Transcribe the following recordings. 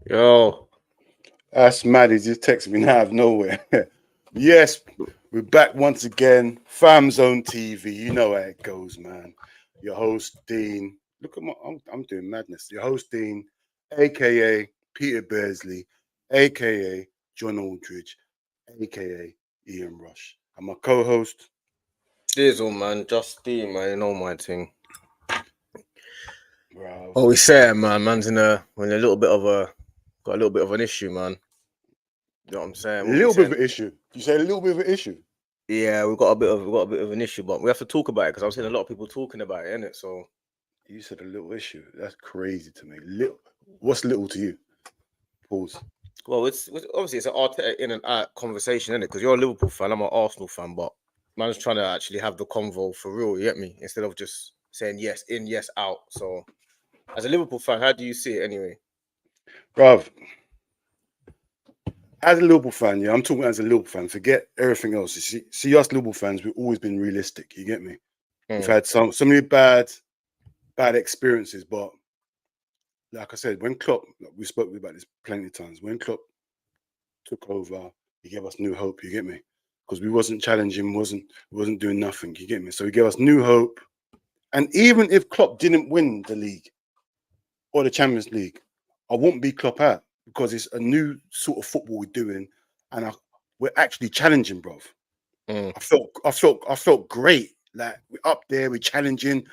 Yo, That's mad. He just texted me now out of nowhere. Yes, we're back once again. FamZone TV. You know how it goes, man. Your host, Dean. Look at my, I'm doing madness. Your host, Dean, aka Peter Beardsley, aka John Aldridge, aka Ian Rush. And my co-host, Dizzle, man. Justine, man. You know my thing. bro. What we saying, man? Man's in a little bit of got a little bit of an issue, man. You know what I'm saying? A What we little bit saying? of an issue. You say a little bit of an issue. Yeah, we've got a bit of an issue, but we have to talk about it because I've seen a lot of people talking about it, innit? So You said a little issue. That's crazy to me. Little. What's little to you? Pause. well, it's obviously it's an Arteta in and out conversation, innit? Because you're a Liverpool fan, I'm an Arsenal fan, but man's trying to actually have the convo for real, you get me? Instead of just saying yes in, yes out. So as a Liverpool fan, how do you see it anyway? Bruv, as a Liverpool fan, yeah, I'm talking as a Liverpool fan. Forget everything else. You see us Liverpool fans, we've always been realistic. You get me? We've had so many bad experiences, but like I said, when Klopp, we spoke about this plenty of times. When Klopp took over, he gave us new hope. You get me? Because we wasn't challenging, wasn't doing nothing. You get me? So he gave us new hope. And even if Klopp didn't win the league or the Champions League, I won't be Klopp out because it's a new sort of football we're doing, and we're actually challenging, bro. I felt great. Like we're up there, we're challenging.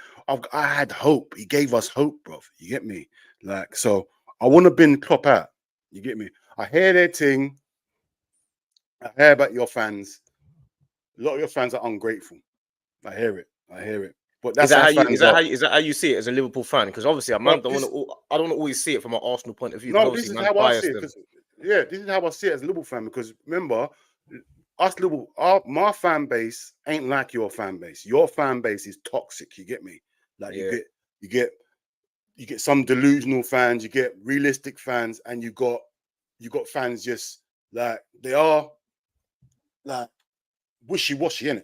I had hope. He gave us hope, bro. You get me? Like, so I want to been Klopp out. You get me? I hear their thing. I hear about your fans. A lot of your fans are ungrateful. I hear it. But that's how fans are. Is that how you see it as a Liverpool fan? Because obviously, I don't want to always see it from an Arsenal point of view. No, Obviously, this is man's how I see biased. it. This is how I see it as a Liverpool fan. Because remember, us Liverpool, my fan base ain't like your fan base. Your fan base is toxic. You get me? Like you get some delusional fans. You get realistic fans, and you got fans just like they are like wishy-washy, innit?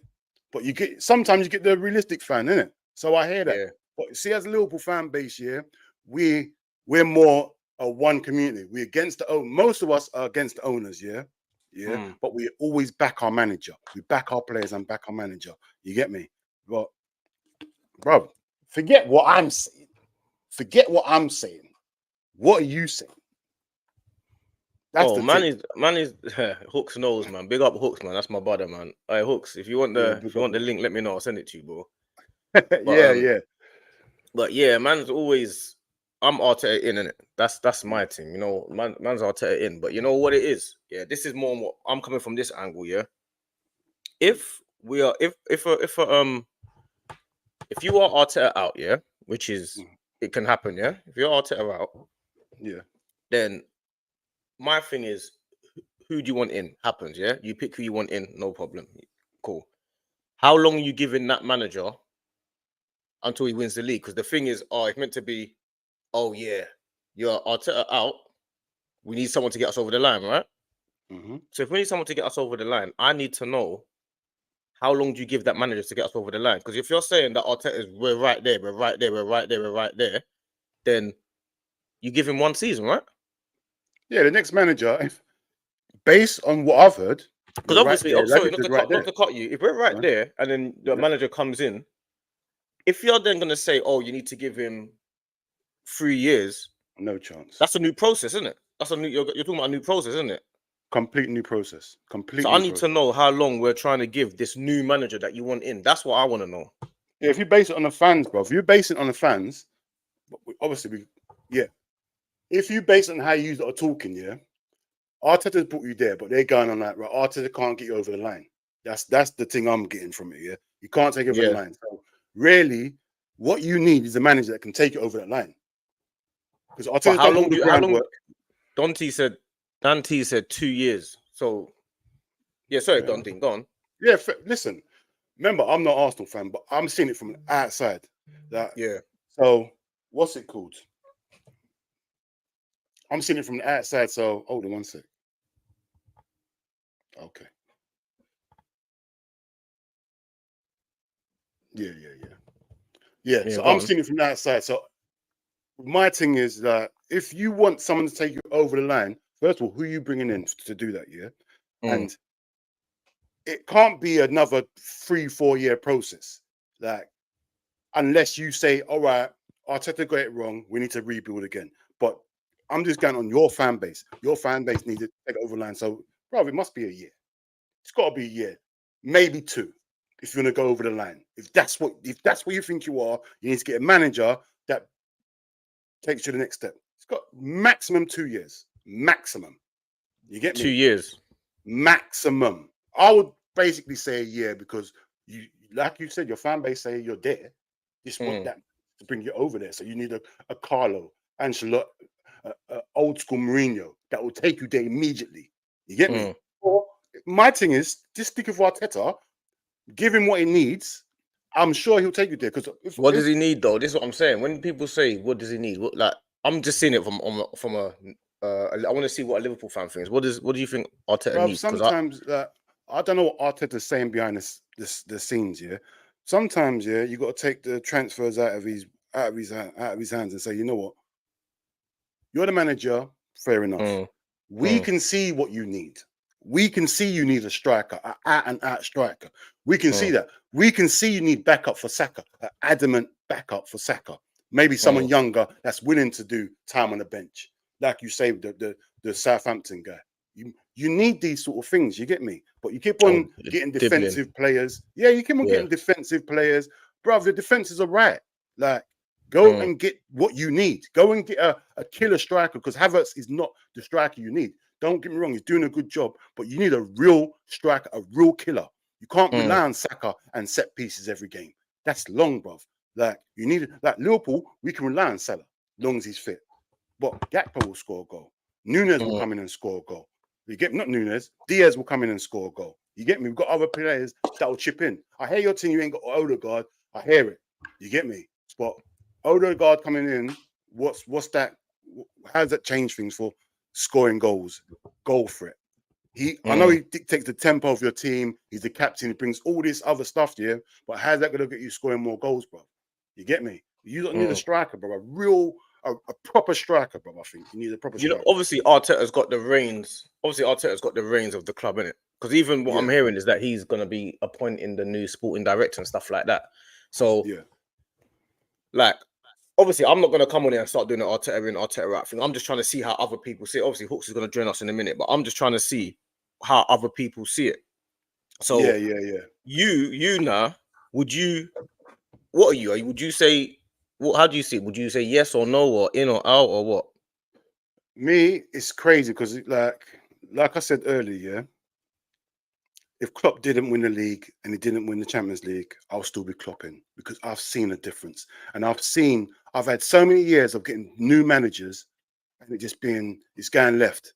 But sometimes you get the realistic fan, innit? So I hear that. Yeah. But see, as a Liverpool fan base, yeah, we're more a one community. We're against the own. Most of us are against the owners, yeah. But we always back our manager. We back our players and back our manager. You get me? But bro, forget what I'm saying. What are you saying? That's man is Hooks knows, man. Big up Hooks, man. That's my brother, man. Hey Hooks, if you want the link, let me know. I'll send it to you, bro. But, But yeah, man's always I'm Arteta in it. That's my team. You know, man's Arteta in. But you know what it is? Yeah, this is more what I'm coming from this angle, yeah. If you are Arteta out, yeah, which is it can happen, yeah. If you're Arteta out, yeah, then my thing is, who do you want in? Happens, yeah. You pick who you want in, no problem. Cool. How long are you giving that manager until he wins the league? Because the thing is, it's meant to be, oh yeah, you're Arteta out. We need someone to get us over the line, right? So if we need someone to get us over the line, I need to know how long do you give that manager to get us over the line? Because if you're saying that Arteta is we're right there, then you give him one season, right? Yeah, the next manager, based on what I've heard, because obviously, sorry, not to cut you. If we're right there, and then the manager comes in, if you're then going to say, "Oh, you need to give him 3 years," no chance. That's a new process, isn't it? That's a new. You're talking about a new process, isn't it? Complete new process. So I need to know how long we're trying to give this new manager that you want in. That's what I want to know. Yeah, if you base it on the fans, bro. If you base it on the fans, obviously, if you base it on how you are talking, yeah, Arteta's brought you there, but they're going on that, right? Arteta can't get you over the line. That's the thing I'm getting from it, yeah. You can't take it over the line. So really, what you need is a manager that can take it over that line. Because Arteta's done all the groundwork. Dante said 2 years. So yeah, sorry, Dante, go on. Yeah, listen. Remember, I'm not an Arsenal fan, but I'm seeing it from the outside. So what's it called? I'm seeing it from the outside. So hold on one sec. Okay. Yeah. So I'm seeing it from the outside. So my thing is that if you want someone to take you over the line, first of all, who are you bringing in to do that? Yeah, and it can't be another 3-4 year process. Like, unless you say, all right, Arteta got it wrong, we need to rebuild again. But I'm just going on your fan base. Your fan base needs to take over the line. So, bro, it must be a year. It's got to be a year, maybe 2, if you're gonna go over the line. If that's what you think you are, you need to get a manager that takes you to the next step. It's got maximum 2 years. Maximum. You get me? 2 years. Maximum. I would basically say a year, because you, like you said, your fan base say you're there. You just want that to bring you over there. So you need a Carlo, Ancelotti, old school Mourinho that will take you there immediately. You get me? Or my thing is, just stick with Arteta, give him what he needs. I'm sure he'll take you there. Because what does he need though? This is what I'm saying. When people say, "What does he need?" What, like, I'm just seeing it from a. I want to see what a Liverpool fan thinks. What do you think Arteta needs? Sometimes I don't know what Arteta's saying behind the scenes. Yeah, sometimes you got to take the transfers out of his hands and say, you know what, you're the manager. Fair enough. We can see what you need. We can see you need a striker, an out-and-out striker. We can see that. We can see you need backup for Saka, an adamant backup for Saka. Maybe someone younger that's willing to do time on the bench, like you say, the Southampton guy. You need these sort of things. You get me? But you keep on getting defensive players. Yeah, you keep on getting defensive players, bro. The defenses are right. Like, go and get what you need. Go and get a killer striker, because Havertz is not the striker you need. Don't get me wrong, he's doing a good job, but you need a real striker, a real killer. You can't rely on Saka and set pieces every game. That's long, bruv. Like, you need, like Liverpool, we can rely on Salah, long as he's fit. But Gakpo will score a goal. Nunez will come in and score a goal. You get me? Not Nunez. Diaz will come in and score a goal. You get me? We've got other players that will chip in. I hear your team, you ain't got Odegaard. I hear it. You get me? But Odegaard coming in, what's that? How does that change things for scoring goals, goal threat? I know he dictates the tempo of your team. He's the captain. He brings all this other stuff to you. But how's that going to get you scoring more goals, bro? You get me? You don't need a striker, bro. A proper striker, bro. I think you need a proper striker. You know, obviously Arteta's got the reins. Obviously Arteta's got the reins of the club, innit? Because even what I'm hearing is that he's going to be appointing the new sporting director and stuff like that. So, like, obviously, I'm not going to come on here and start doing the Arteta in, Arteta out thing. I'm just trying to see how other people see it. Obviously, Hooks is going to join us in a minute, but I'm just trying to see how other people see it. So, you now, what are you? Would you say, how do you see it? Would you say yes or no, or in or out, or what? Me, it's crazy because, like I said earlier, if Klopp didn't win the league and he didn't win the Champions League, I'll still be Klopping, because I've seen a difference. And I've had so many years of getting new managers and it's going left.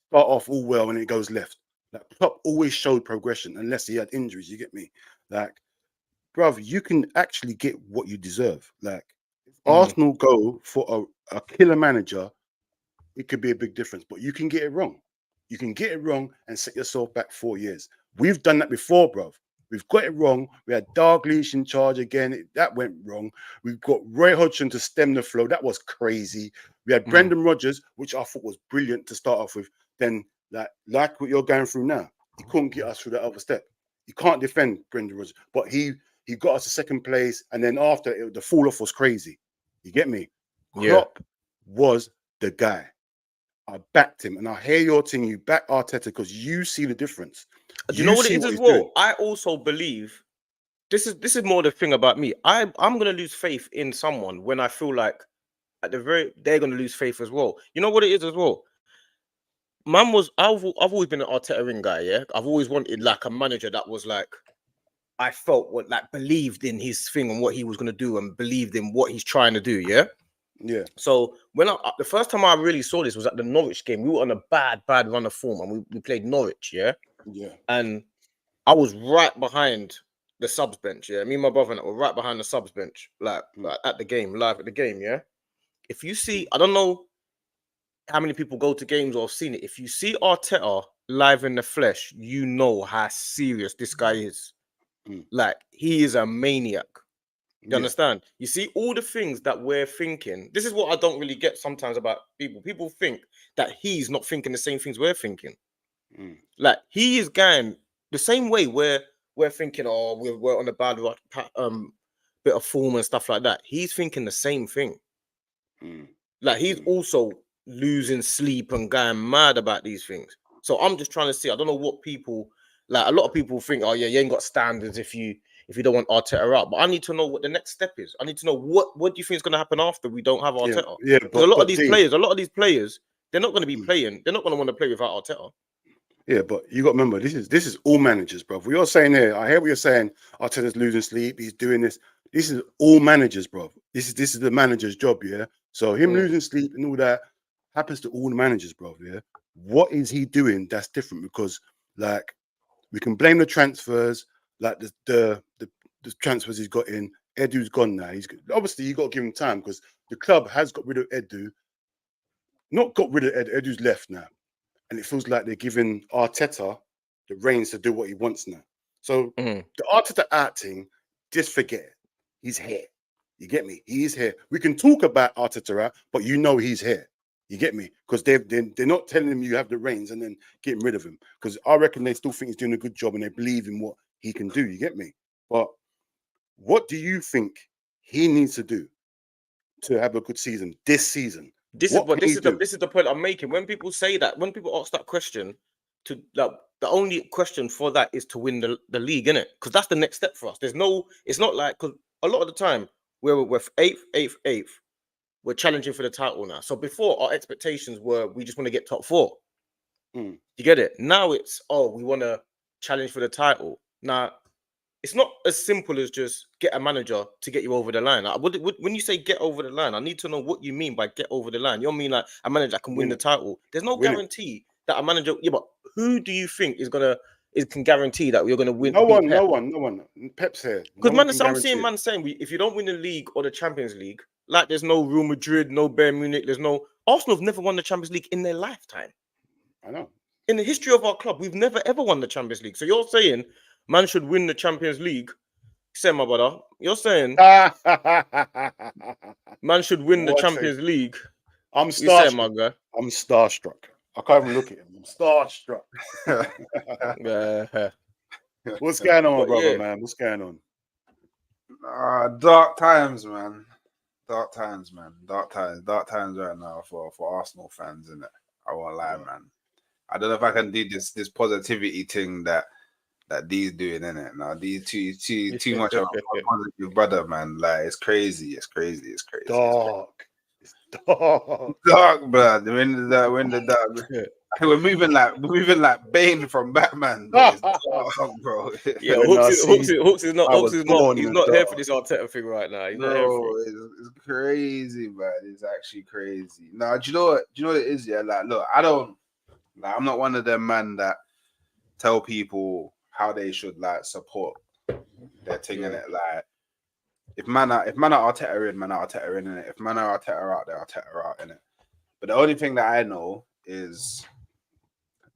Start off all well and it goes left. Like, Klopp always showed progression unless he had injuries. You get me? Like, bruv, you can actually get what you deserve. Like, if Arsenal go for a killer manager, it could be a big difference. But you can get it wrong. You can get it wrong and set yourself back 4 years. We've done that before, bruv. We've got it wrong. We had Dalglish in charge again. That went wrong. We've got Roy Hodgson to stem the flow. That was crazy. We had Brendan Rodgers, which I thought was brilliant to start off with. Then, like what you're going through now, he couldn't get us through that other step. You can't defend Brendan Rodgers, but he got us to second place. And then after, the fall off was crazy. You get me? Klopp was the guy. I backed him, and I hear your thing. You back Arteta because you see the difference. Do you know what it is as well? Doing. I also believe this is more the thing about me. I'm gonna lose faith in someone when I feel like they're gonna lose faith as well. You know what it is as well? I've always been an Arteta in guy. Yeah, I've always wanted like a manager that was like, I felt believed in his thing and what he was gonna do and believed in what he's trying to do. Yeah. Yeah. So when the first time I really saw this was at the Norwich game. We were on a bad run of form, and we played Norwich. Yeah. Yeah. And I was right behind the subs bench. Yeah. Me and my brother and I were right behind the subs bench, like at the game, live at the game. Yeah. If you see, I don't know how many people go to games or have seen it. If you see Arteta live in the flesh, you know how serious this guy is. Like, he is a maniac. You understand? You see, all the things that we're thinking, this is what I don't really get sometimes about people. People think that he's not thinking the same things we're thinking. Like, he is going the same way we're thinking, oh, we're on a bad bit of form and stuff like that. He's thinking the same thing. Like, he's also losing sleep and going mad about these things. So I'm just trying to see. I don't know what people, like, a lot of people think, oh yeah, you ain't got standards if you don't want Arteta out. But I need to know what the next step is. I need to know what do you think is going to happen after we don't have Arteta? Yeah, because a lot of these players, they're not going to be playing. They're not going to want to play without Arteta. Yeah, but you got to remember, this is all managers, bro. What you're saying here, I hear what you're saying. Arteta's losing sleep. He's doing this. This is all managers, bro. This is the manager's job, yeah. So him losing sleep and all that happens to all the managers, bro. Yeah. What is he doing that's different? Because like we can blame the transfers, like the transfers he's got in. Edu's gone now. He's obviously you got to give him time because the club has got rid of Edu. Not got rid of Edu. Edu's left now. And it feels like they're giving Arteta the reins to do what he wants now. So the Arteta out thing, just forget it. He's here. You get me? He is here. We can talk about Arteta out, but you know he's here. You get me? Because they're not telling him you have the reins and then getting rid of him. Because I reckon they still think he's doing a good job and they believe in what he can do. You get me? But what do you think he needs to do to have a good season this season? This is the point I'm making. When people say that, when people ask that question, to like, the only question for that is to win the league, innit? Because that's the next step for us. It's not like, because a lot of the time we're eighth, we're challenging for the title now. So before, our expectations were we just want to get top 4. You get it? Now it's, we want to challenge for the title. Now, it's not as simple as just get a manager to get you over the line. When you say get over the line, I need to know what you mean by get over the line. You mean like a manager that can win the title? There's no guarantee that a manager. Yeah, but who do you think can guarantee that you're going to win? No one. Pep's here. Because I'm seeing man saying if you don't win the league or the Champions League, like there's no Real Madrid, no Bayern Munich, there's no Arsenal have never won the Champions League in their lifetime. I know. In the history of our club, we've never ever won the Champions League. So you're saying man should win the Champions League? Say, my brother, you're saying man should win the Champions League? I'm starstruck. My guy. I'm starstruck. I can't even look at him. I'm starstruck. What's going on, brother, man? What's going on? Dark times, man. Dark times right now for Arsenal fans, isn't it? I won't lie, man. I don't know if I can do this positivity thing that D's doing, innit? Now these too much of a positive brother, man. Like it's crazy. Dark. It's dark, bro. When the dark. We're moving like Bane from Batman. Bro. It's dark, bro. Yeah, Hooks is not here for this Arteta thing right now. He's not here for it. It's crazy, man. It's actually crazy. Now, do you know what it is? Yeah, like look, I'm not one of them man that tell people how they should like support their thing in it. Like if man are Arteta in, man are Arteta in it. If man are Arteta out, they're Arteta out in it. But the only thing that I know is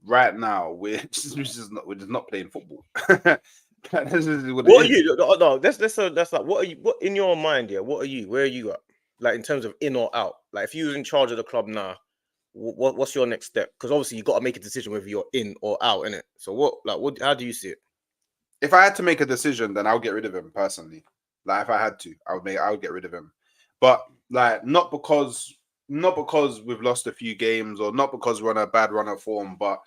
right now we're just not playing football. What are you? No, that's like what are you? What in your mind? Yeah, what are you? Where are you at? Like in terms of in or out? Like if you was in charge of the club now, what's your next step? Because obviously you got to make a decision whether you're in or out, innit? So how do you see it? If I had to make a decision, then I'll get rid of him personally. Like if I had to, I would get rid of him. But like not because we've lost a few games or not because we're on a bad run of form, but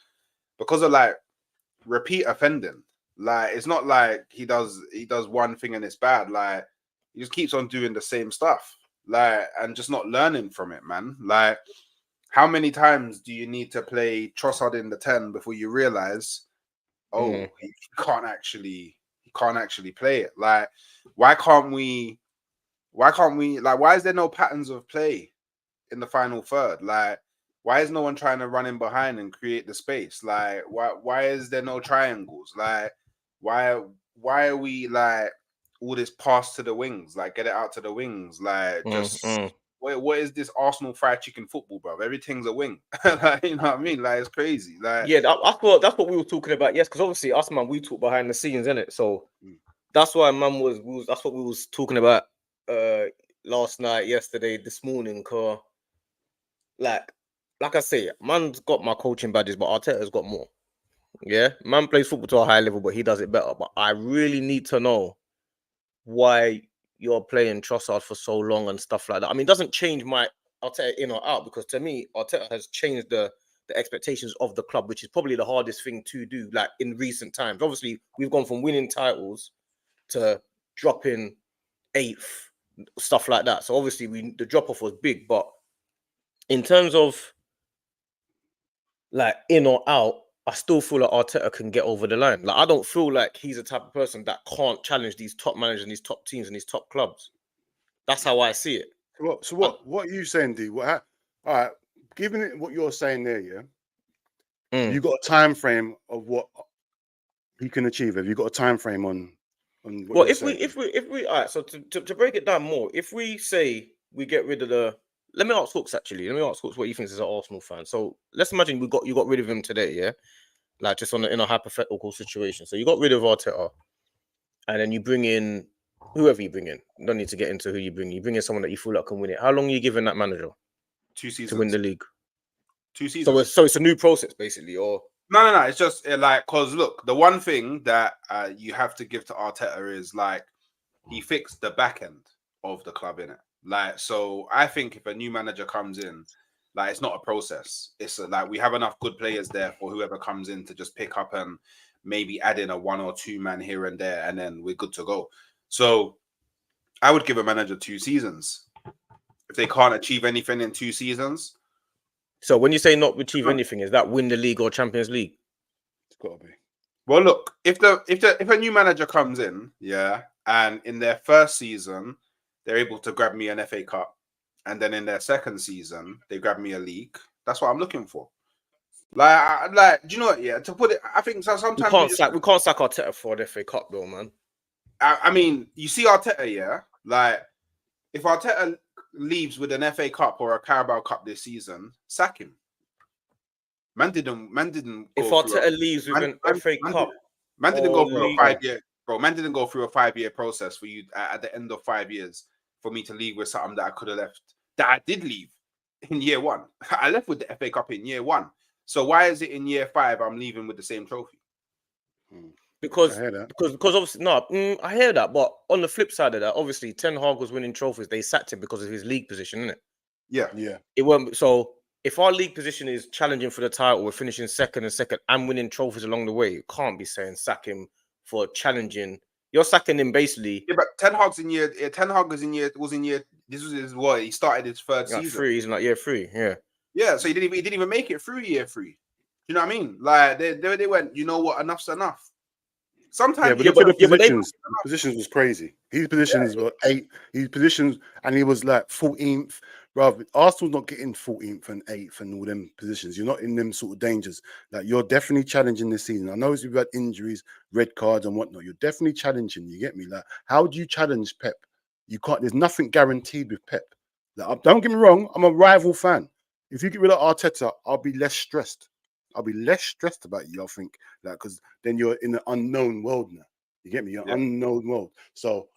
because of like repeat offending. Like it's not like he does one thing and it's bad. Like he just keeps on doing the same stuff. Like and just not learning from it, man. Like how many times do you need to play Trossard in the 10 before you realize, he can't actually play it? Like, why can't we? Like, why is there no patterns of play in the final third? Like, why is no one trying to run in behind and create the space? Like, why is there no triangles? Like, why are we like all this pass to the wings? Like, get it out to the wings. Like, just. What is this Arsenal fried chicken football, bro? Everything's a wing. Like, you know what I mean? Like, it's crazy. Like, yeah, I thought that's what we were talking about. Yes, because obviously us, man, we talk behind the scenes, innit? So that's why man that's what we was talking about last night, yesterday, this morning, car. Like I say, man's got my coaching badges, but Arteta's got more. Yeah, man plays football to a high level, but he does it better. But I really need to know why you're playing Trossard for so long and stuff like that. I mean, it doesn't change my Arteta in or out, because to me, Arteta has changed the expectations of the club, which is probably the hardest thing to do, like in recent times. Obviously, we've gone from winning titles to dropping 8th, stuff like that. So obviously, the drop-off was big, but in terms of like in or out, I still feel like Arteta can get over the line. Like, I don't feel like he's the type of person that can't challenge these top managers and these top teams and these top clubs. That's how I see it. So what are you saying, D? All right, given it what you're saying there, yeah, you got a time frame of what he can achieve. Have you got a time frame on what well, you're if we all right, so to break it down more, if we say we get rid of let me ask Hooks actually. Let me ask Hooks what he thinks as an Arsenal fan. So let's imagine you got rid of him today, yeah? Like just in a hypothetical situation. So you got rid of Arteta, and then you bring in whoever you bring in. You don't need to get into who you bring. You bring in someone that you feel like can win it. How long are you giving that manager? 2 seasons to win the league. 2 seasons. So it's a new process basically, or no. It's just like, because look, the one thing that you have to give to Arteta is like he fixed the back end of the club, innit? Like, so I think if a new manager comes in, like, it's not a process. It's like we have enough good players there for whoever comes in to just pick up and maybe add in a 1 or 2 man here and there, and then we're good to go. So I would give a manager 2 seasons. If they can't achieve anything in 2 seasons. So when you say not achieve anything, is that win the league or Champions League? It's got to be. Well, look, if a new manager comes in, yeah, and in their first season they're able to grab me an FA Cup, and then in their second season they grab me a league, that's what I'm looking for. Like, do you know what? Yeah, to put it, I think sometimes we can't sack Arteta for the FA Cup, though, man. I mean, you see Arteta, yeah. Like, if Arteta leaves with an FA Cup or a Carabao Cup this season, sack him. Man didn't. If Arteta leaves with an FA Cup, man didn't go through a 5-year. Bro, man didn't go through a 5-year process for you at the end of 5 years for me to leave with something that I could have left. That I did leave in year 1. I left with the FA Cup in year 1. So why is it in year 5 I'm leaving with the same trophy? Because obviously I hear that, but on the flip side of that, obviously Ten Hag was winning trophies. They sacked him because of his league position, isn't it? Yeah. It won't. So if our league position is challenging for the title, we're finishing second and winning trophies along the way. You can't be saying sack him for challenging. You're sacking him basically. Yeah, but Ten Hag was in year. This was what he started his 3rd season. 3, he's in like year 3. Yeah. Yeah, so he didn't even make it through year 3. You know what I mean? Like they went, you know what, enough's enough. Sometimes, the positions was crazy. His positions were 8. His positions, and he was like 14th. Rather, Arsenal's not getting 14th and 8th and all them positions. You're not in them sort of dangers. Like, you're definitely challenging this season. I know you've had injuries, red cards, and whatnot. You're definitely challenging. You get me? Like, how do you challenge Pep? You can't. There's nothing guaranteed with Pep. Like, don't get me wrong. I'm a rival fan. If you get rid of Arteta, I'll be less stressed. I'll be less stressed about you, I think, like, because then you're in an unknown world now. You get me? You're unknown world. So,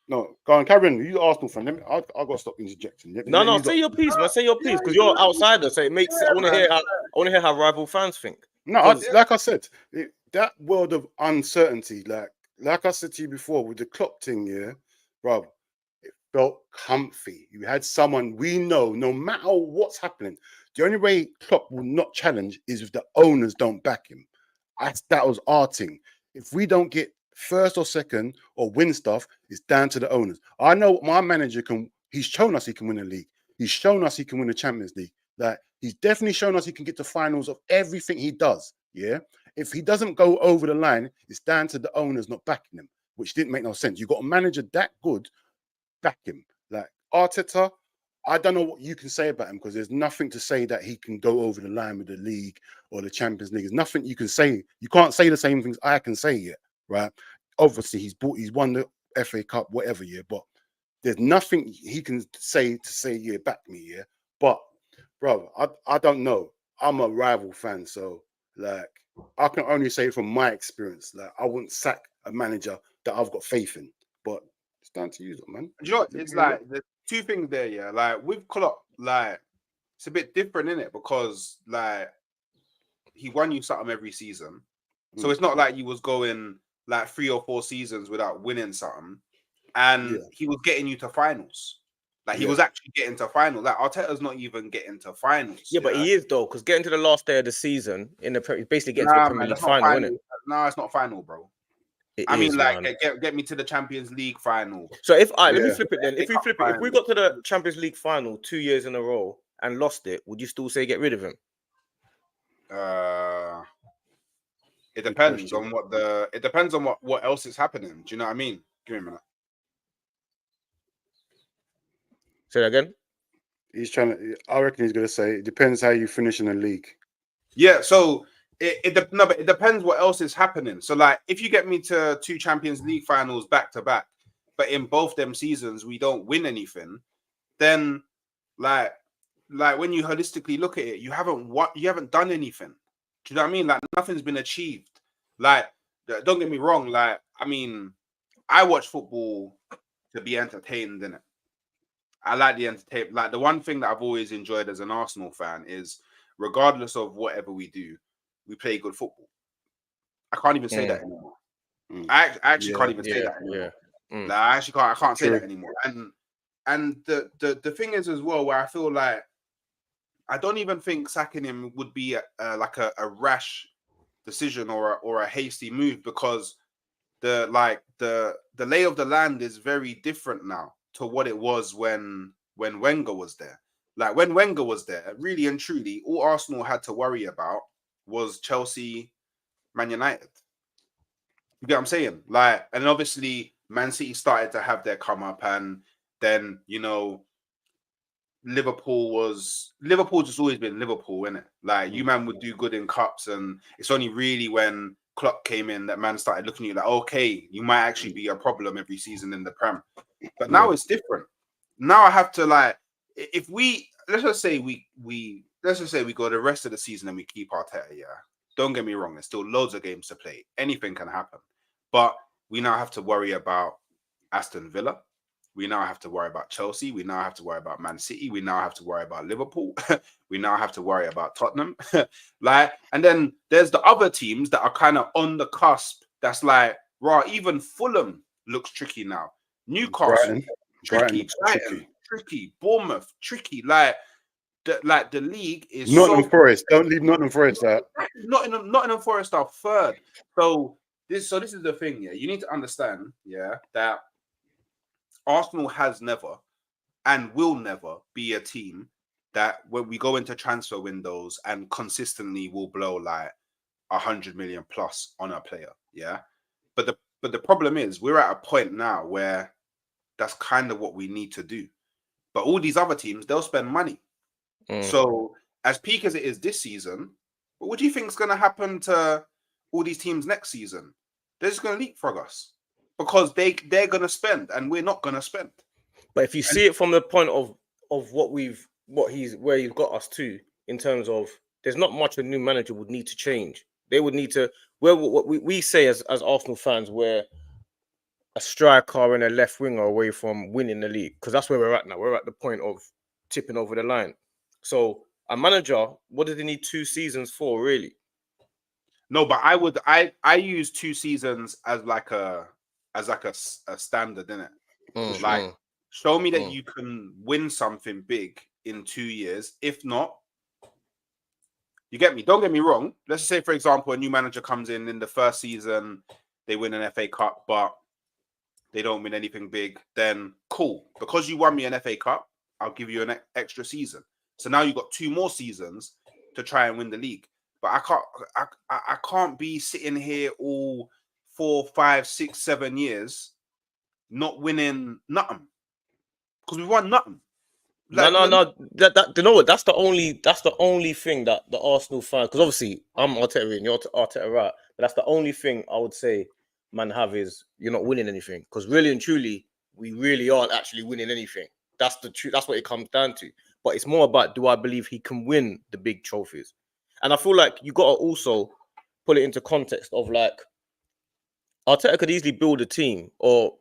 no, go on, Karen. You Arsenal fan. I've got to stop interjecting. No, say your piece, man. Say your piece, because you're an outsider. So it makes. I want to hear how rival fans think. No, like I said, that world of uncertainty, like I said to you before, with the Klopp thing, yeah, bro, it felt comfy. You had someone we know, no matter what's happening. The only way Klopp will not challenge is if the owners don't back him. That was our thing. If we don't get first or second or win stuff, it's down to the owners. I know my manager can. He's shown us he can win a league. He's shown us he can win the Champions League. Like, he's definitely shown us he can get to finals of everything he does. Yeah. If he doesn't go over the line, it's down to the owners not backing him, which didn't make no sense. You got a manager that good, back him. Like Arteta, I don't know what you can say about him, because there's nothing to say that he can go over the line with the league or the Champions League. There's nothing you can say. You can't say the same things I can say yet, right? Obviously, he's won the FA Cup, whatever, yeah. But there's nothing he can say yeah, back me, yeah. But bro, I don't know. I'm a rival fan, so like I can only say from my experience, like I wouldn't sack a manager that I've got faith in. But it's down to you, man. Do you know what? It's like the two things there, yeah. Like with Klopp, like it's a bit different in it because like he won you something every season, so it's not like you was going like 3 or 4 seasons without winning something, and he was getting you to finals. Like he was actually getting to finals. Like Arteta's not even getting to finals. Yeah, but he is though, because getting to the last day of the season in the basically getting to the Premier League that's final, not isn't it? No, it's not final, bro. I mean, like get me to the Champions League final. So if let me flip it then. If we got to the Champions League final 2 years in a row and lost it, would you still say get rid of him? It depends on what else is happening. Do you know what I mean? Give me a minute. Say that again. He's trying to. I reckon he's gonna say it depends how you finish in the league. Yeah. So but it depends what else is happening. So like, if you get me to 2 Champions League finals back to back, but in both them seasons we don't win anything, then like when you holistically look at it, you haven't done anything. Do you know what I mean? Like nothing's been achieved. Like, don't get me wrong. Like, I mean, I watch football to be entertained, innit? I like the entertainment. Like the one thing that I've always enjoyed as an Arsenal fan is, regardless of whatever we do, we play good football. I can't even say that anymore. I actually can't even say that anymore. Like, I can't say that anymore. And the thing is as well, where I feel like I don't even think sacking him would be like a rash decision or a hasty move, because the lay of the land is very different now to what it was when Wenger was there. Like when Wenger was there, really and truly, all Arsenal had to worry about was Chelsea, Man United. You get what I'm saying? Like, and obviously Man City started to have their come up, and then, you know, Liverpool just always been Liverpool, innit? Like, you man would do good in cups, and it's only really when Klopp came in that man started looking at you like, okay, you might actually be a problem every season in the Prem. But now it's different. Now I have to, like, if we let's just say we go the rest of the season and we keep Arteta, yeah. Don't get me wrong, there's still loads of games to play. Anything can happen. But we now have to worry about Aston Villa. We now have to worry about Chelsea. We now have to worry about Man City. We now have to worry about Liverpool. We now have to worry about Tottenham. Like, and then there's the other teams that are kind of on the cusp. That's like, right, even Fulham looks tricky now. Newcastle, tricky. Brighton, tricky. Bournemouth, tricky. Like the league is Nottingham Forest. Don't leave Nottingham Forest out. Nottingham Forest are third. So this is the thing. Yeah, you need to understand. Yeah, that Arsenal has never and will never be a team that when we go into transfer windows and consistently will blow like 100 million plus on a player. Yeah. But the problem is we're at a point now where that's kind of what we need to do. But all these other teams, they'll spend money. So as peak as it is this season, what do you think is going to happen to all these teams next season? They're just going to leapfrog us because they're going to spend and we're not going to spend. But if you see it from the point of where he's got us to, in terms of there's not much a new manager would need to change. They would need to, what we say as Arsenal fans, we're a striker and a left winger away from winning the league, because that's where we're at now. We're at the point of tipping over the line. So a manager, what did they need 2 seasons for, really? No, but I use 2 seasons as like a standard, innit? Like, show me that you can win something big in 2 years. If not, you get me. Don't get me wrong. Let's just say, for example, a new manager comes in the first season, they win an FA Cup, but they don't win anything big. Then cool, because you won me an FA Cup, I'll give you an extra season. So now you've got 2 more seasons to try and win the league. But I can't be sitting here all 4, 5, 6, 7 years not winning nothing, because we won nothing. Like, no. That you know what? That's the only thing that the Arsenal fan, because obviously I'm Arteta and you're Arteta right, but that's the only thing I would say man have is you're not winning anything, because really and truly we really aren't actually winning anything. That's the truth. That's what it comes down to. But it's more about, do I believe he can win the big trophies? And I feel like you got to also put it into context of, like, Arteta could easily build a team, or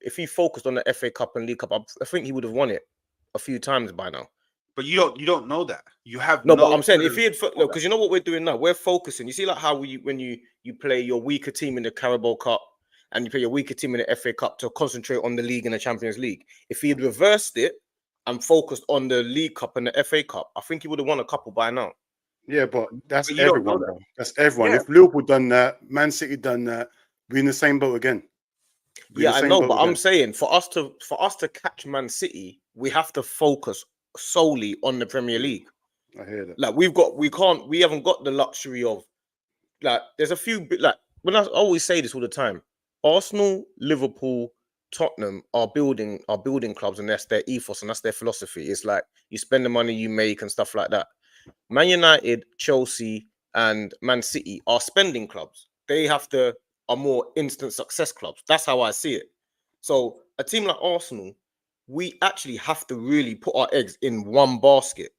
if he focused on the FA Cup and League Cup, I think he would have won it a few times by now. But you don't know that. You have no. But I'm saying if he had, no, because you know what we're doing now, we're focusing. You see, like how when you play your weaker team in the Carabao Cup and you play your weaker team in the FA Cup to concentrate on the league and the Champions League. If he had reversed it and focused on the League Cup and the FA Cup, I think he would have won a couple by now. Yeah, but that's But you don't know everyone, that. bro. That's everyone. Yeah. If Liverpool done that, Man City done that, we're in the same boat again. Yeah, I know, but I'm saying for us to catch Man City, we have to focus solely on the Premier League. I hear that. Like we haven't got the luxury of, like, there's a few, like, when I always say this all the time, Arsenal, Liverpool, Tottenham are building clubs, and that's their ethos and that's their philosophy. It's like you spend the money you make and stuff like that. Man United, Chelsea, and Man City are spending clubs. They are more instant success clubs. That's how I see it. So a team like Arsenal, we actually have to really put our eggs in one basket.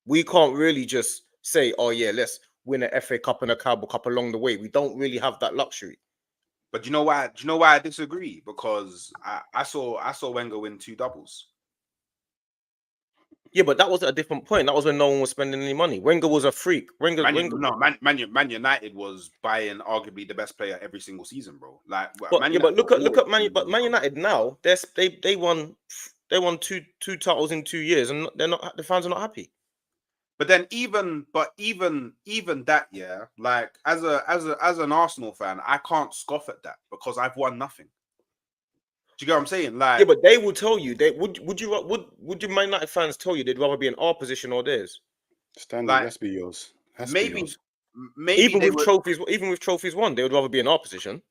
We can't really just say, oh yeah, let's win an FA Cup and a Carabao Cup along the way. We don't really have that luxury. But you know why? Do you know why I disagree? Because I saw Wenger win 2 doubles. Yeah, but that was at a different point. That was when no one was spending any money. Wenger was a freak. Man United was buying arguably the best player every single season, bro. Like, but look at Man United now. They won two titles in 2 years, and the fans are not happy. But then even that, yeah, like as an Arsenal fan, I can't scoff at that because I've won nothing. Do you get what I'm saying? Like, yeah, but they will tell you. Would you Man United fans tell you they'd rather be in our position or theirs? Standard, like, let's be yours. Maybe even with trophies won, they would rather be in our position.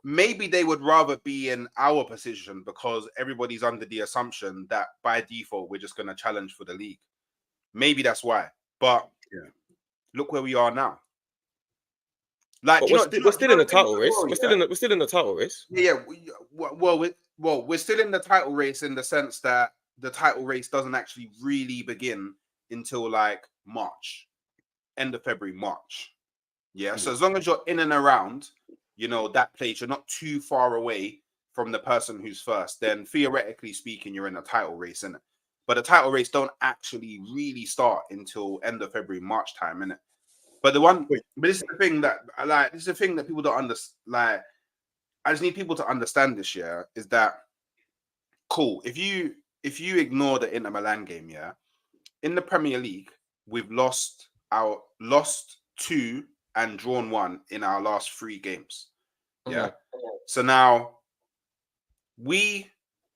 Maybe they would rather be in our position because everybody's under the assumption that by default we're just going to challenge for the league. Maybe that's why. But yeah, look where we are now. Like, we're still in the title race. We're still in the title race. Yeah. We're still in the title race in the sense that the title race doesn't actually really begin until like March, end of February, March. Yeah. So as long as you're in and around, that place, you're not too far away from the person who's first, then theoretically speaking, you're in a title race, innit? But the title race don't actually really start until end of February, March time, innit? But this is the thing that people don't understand. Like, I just need people to understand this, yeah, is that cool. If you ignore the Inter Milan game, yeah, in the Premier League, we've lost 2 and drawn 1 in our last 3 games. Yeah. So now we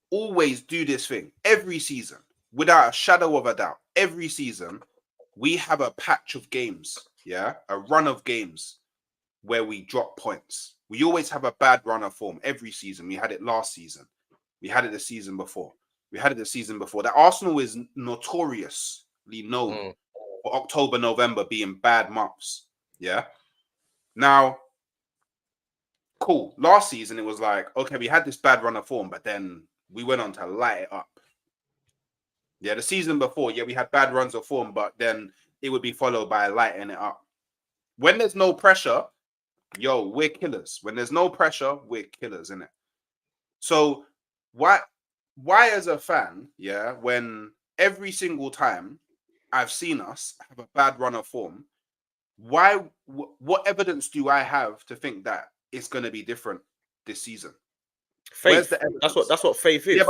always do this thing every season, without a shadow of a doubt. Every season, we have a patch of games, yeah, a run of games where we drop points. We always have a bad run of form every season. We had it last season. We had it the season before. That Arsenal is notoriously known for October, November being bad months. Yeah. Now, cool. Last season, it was like, okay, we had this bad run of form, but then we went on to light it up. Yeah, the season before, yeah, we had bad runs of form, but then it would be followed by lighting it up. When there's no pressure, yo, we're killers. When there's no pressure, we're killers, innit? So why as a fan, yeah, when every single time I've seen us have a bad run of form, what evidence do I have to think that it's going to be different this season? Faith. Where's the evidence? That's what faith is. Yeah,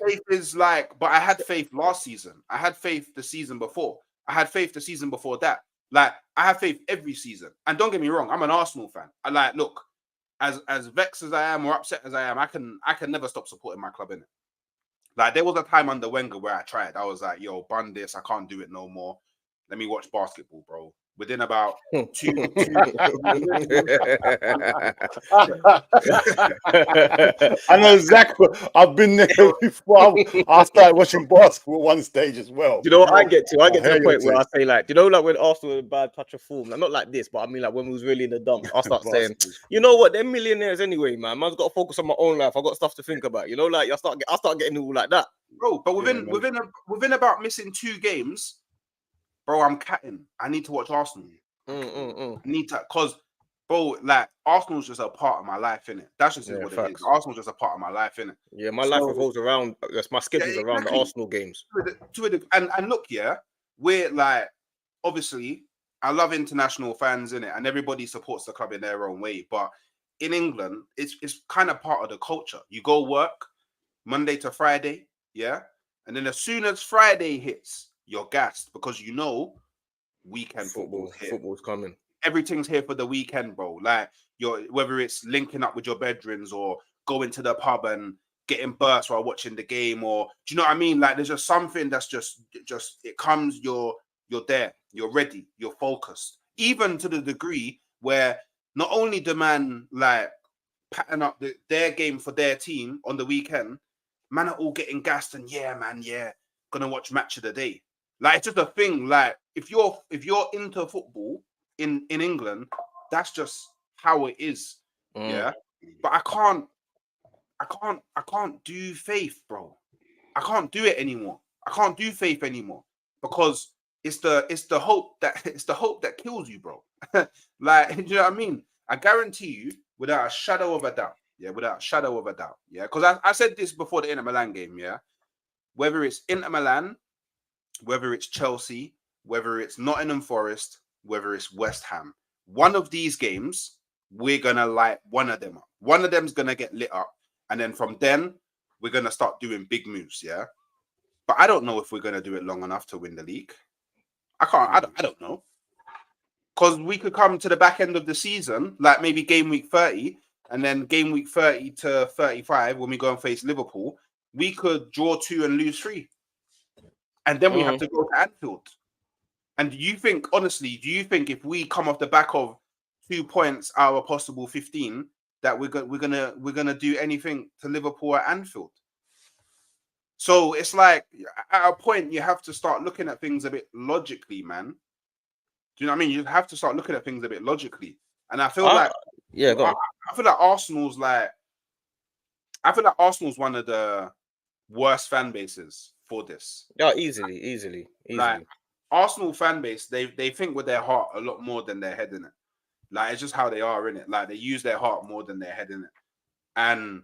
faith is like, but I had faith last season. I had faith the season before. I had faith the season before that. Like, I have faith every season. And don't get me wrong, I'm an Arsenal fan. I like, look, as vexed as I am or upset as I am, I can never stop supporting my club, innit? Like, there was a time under Wenger where I tried. I was like, yo, bun this, I can't do it no more. Let me watch basketball, bro. Within about two I know exactly. I've been there before. I started watching basketball at one stage as well. You know what I get to? I get to the point where I say, like, like when Arsenal had a bad touch of form, like, not like this, but I mean, like, when we was really in the dumps, I start saying, you know what, they're millionaires anyway, man. Man's got to focus on my own life. I got stuff to think about. Like, I start getting all like that, bro. But within about missing 2 games. Bro, I'm catting. I need to watch Arsenal. I need to, because bro, like Arsenal's just a part of my life, innit? That's just what it is. Facts. Arsenal's just a part of my life, innit? Yeah, my life revolves around. My schedule's around the Arsenal games. And look, yeah, we're like, obviously, I love international fans in it, and everybody supports the club in their own way. But in England, it's kind of part of the culture. You go work Monday to Friday, yeah, and then as soon as Friday hits, you're gassed because you know weekend football's here. Football's coming. Everything's here for the weekend, bro. Like whether it's linking up with your bedrooms or going to the pub and getting burst while watching the game, or do you know what I mean? Like there's just something that's just it comes. You're there. You're ready. You're focused. Even to the degree where not only the man like pattern up their game for their team on the weekend, man are all getting gassed and gonna watch match of the day. Like it's just a thing. Like if you're into football in England, that's just how it is. Yeah. But I can't do faith, bro. I can't do it anymore. I can't do faith anymore because it's the hope that kills you, bro. Like, do you know what I mean? I guarantee you, without a shadow of a doubt, yeah. Because I said this before the Inter Milan game, yeah. Whether it's Inter Milan, whether it's Chelsea, whether it's Nottingham Forest, whether it's West Ham, one of these games, we're gonna light one of them up. One of them's gonna get lit up, and then from then, we're gonna start doing big moves, yeah. But I don't know if we're gonna do it long enough to win the league. I don't know. Because we could come to the back end of the season, like maybe game week 30, and then game week 30 to 35, when we go and face Liverpool, we could draw 2 and lose 3. And then we have to go to Anfield. And do you think if we come off the back of 2 points out of a possible 15, that we're gonna do anything to Liverpool at Anfield? So it's like at a point you have to start looking at things a bit logically, man. Do you know what I mean? You have to start looking at things a bit logically. And I feel I feel like Arsenal's one of the worst fan bases for this. Yeah, easily. Like Arsenal fan base, they think with their heart a lot more than their head in it. Like it's just how they are in it. Like they use their heart more than their head in it. And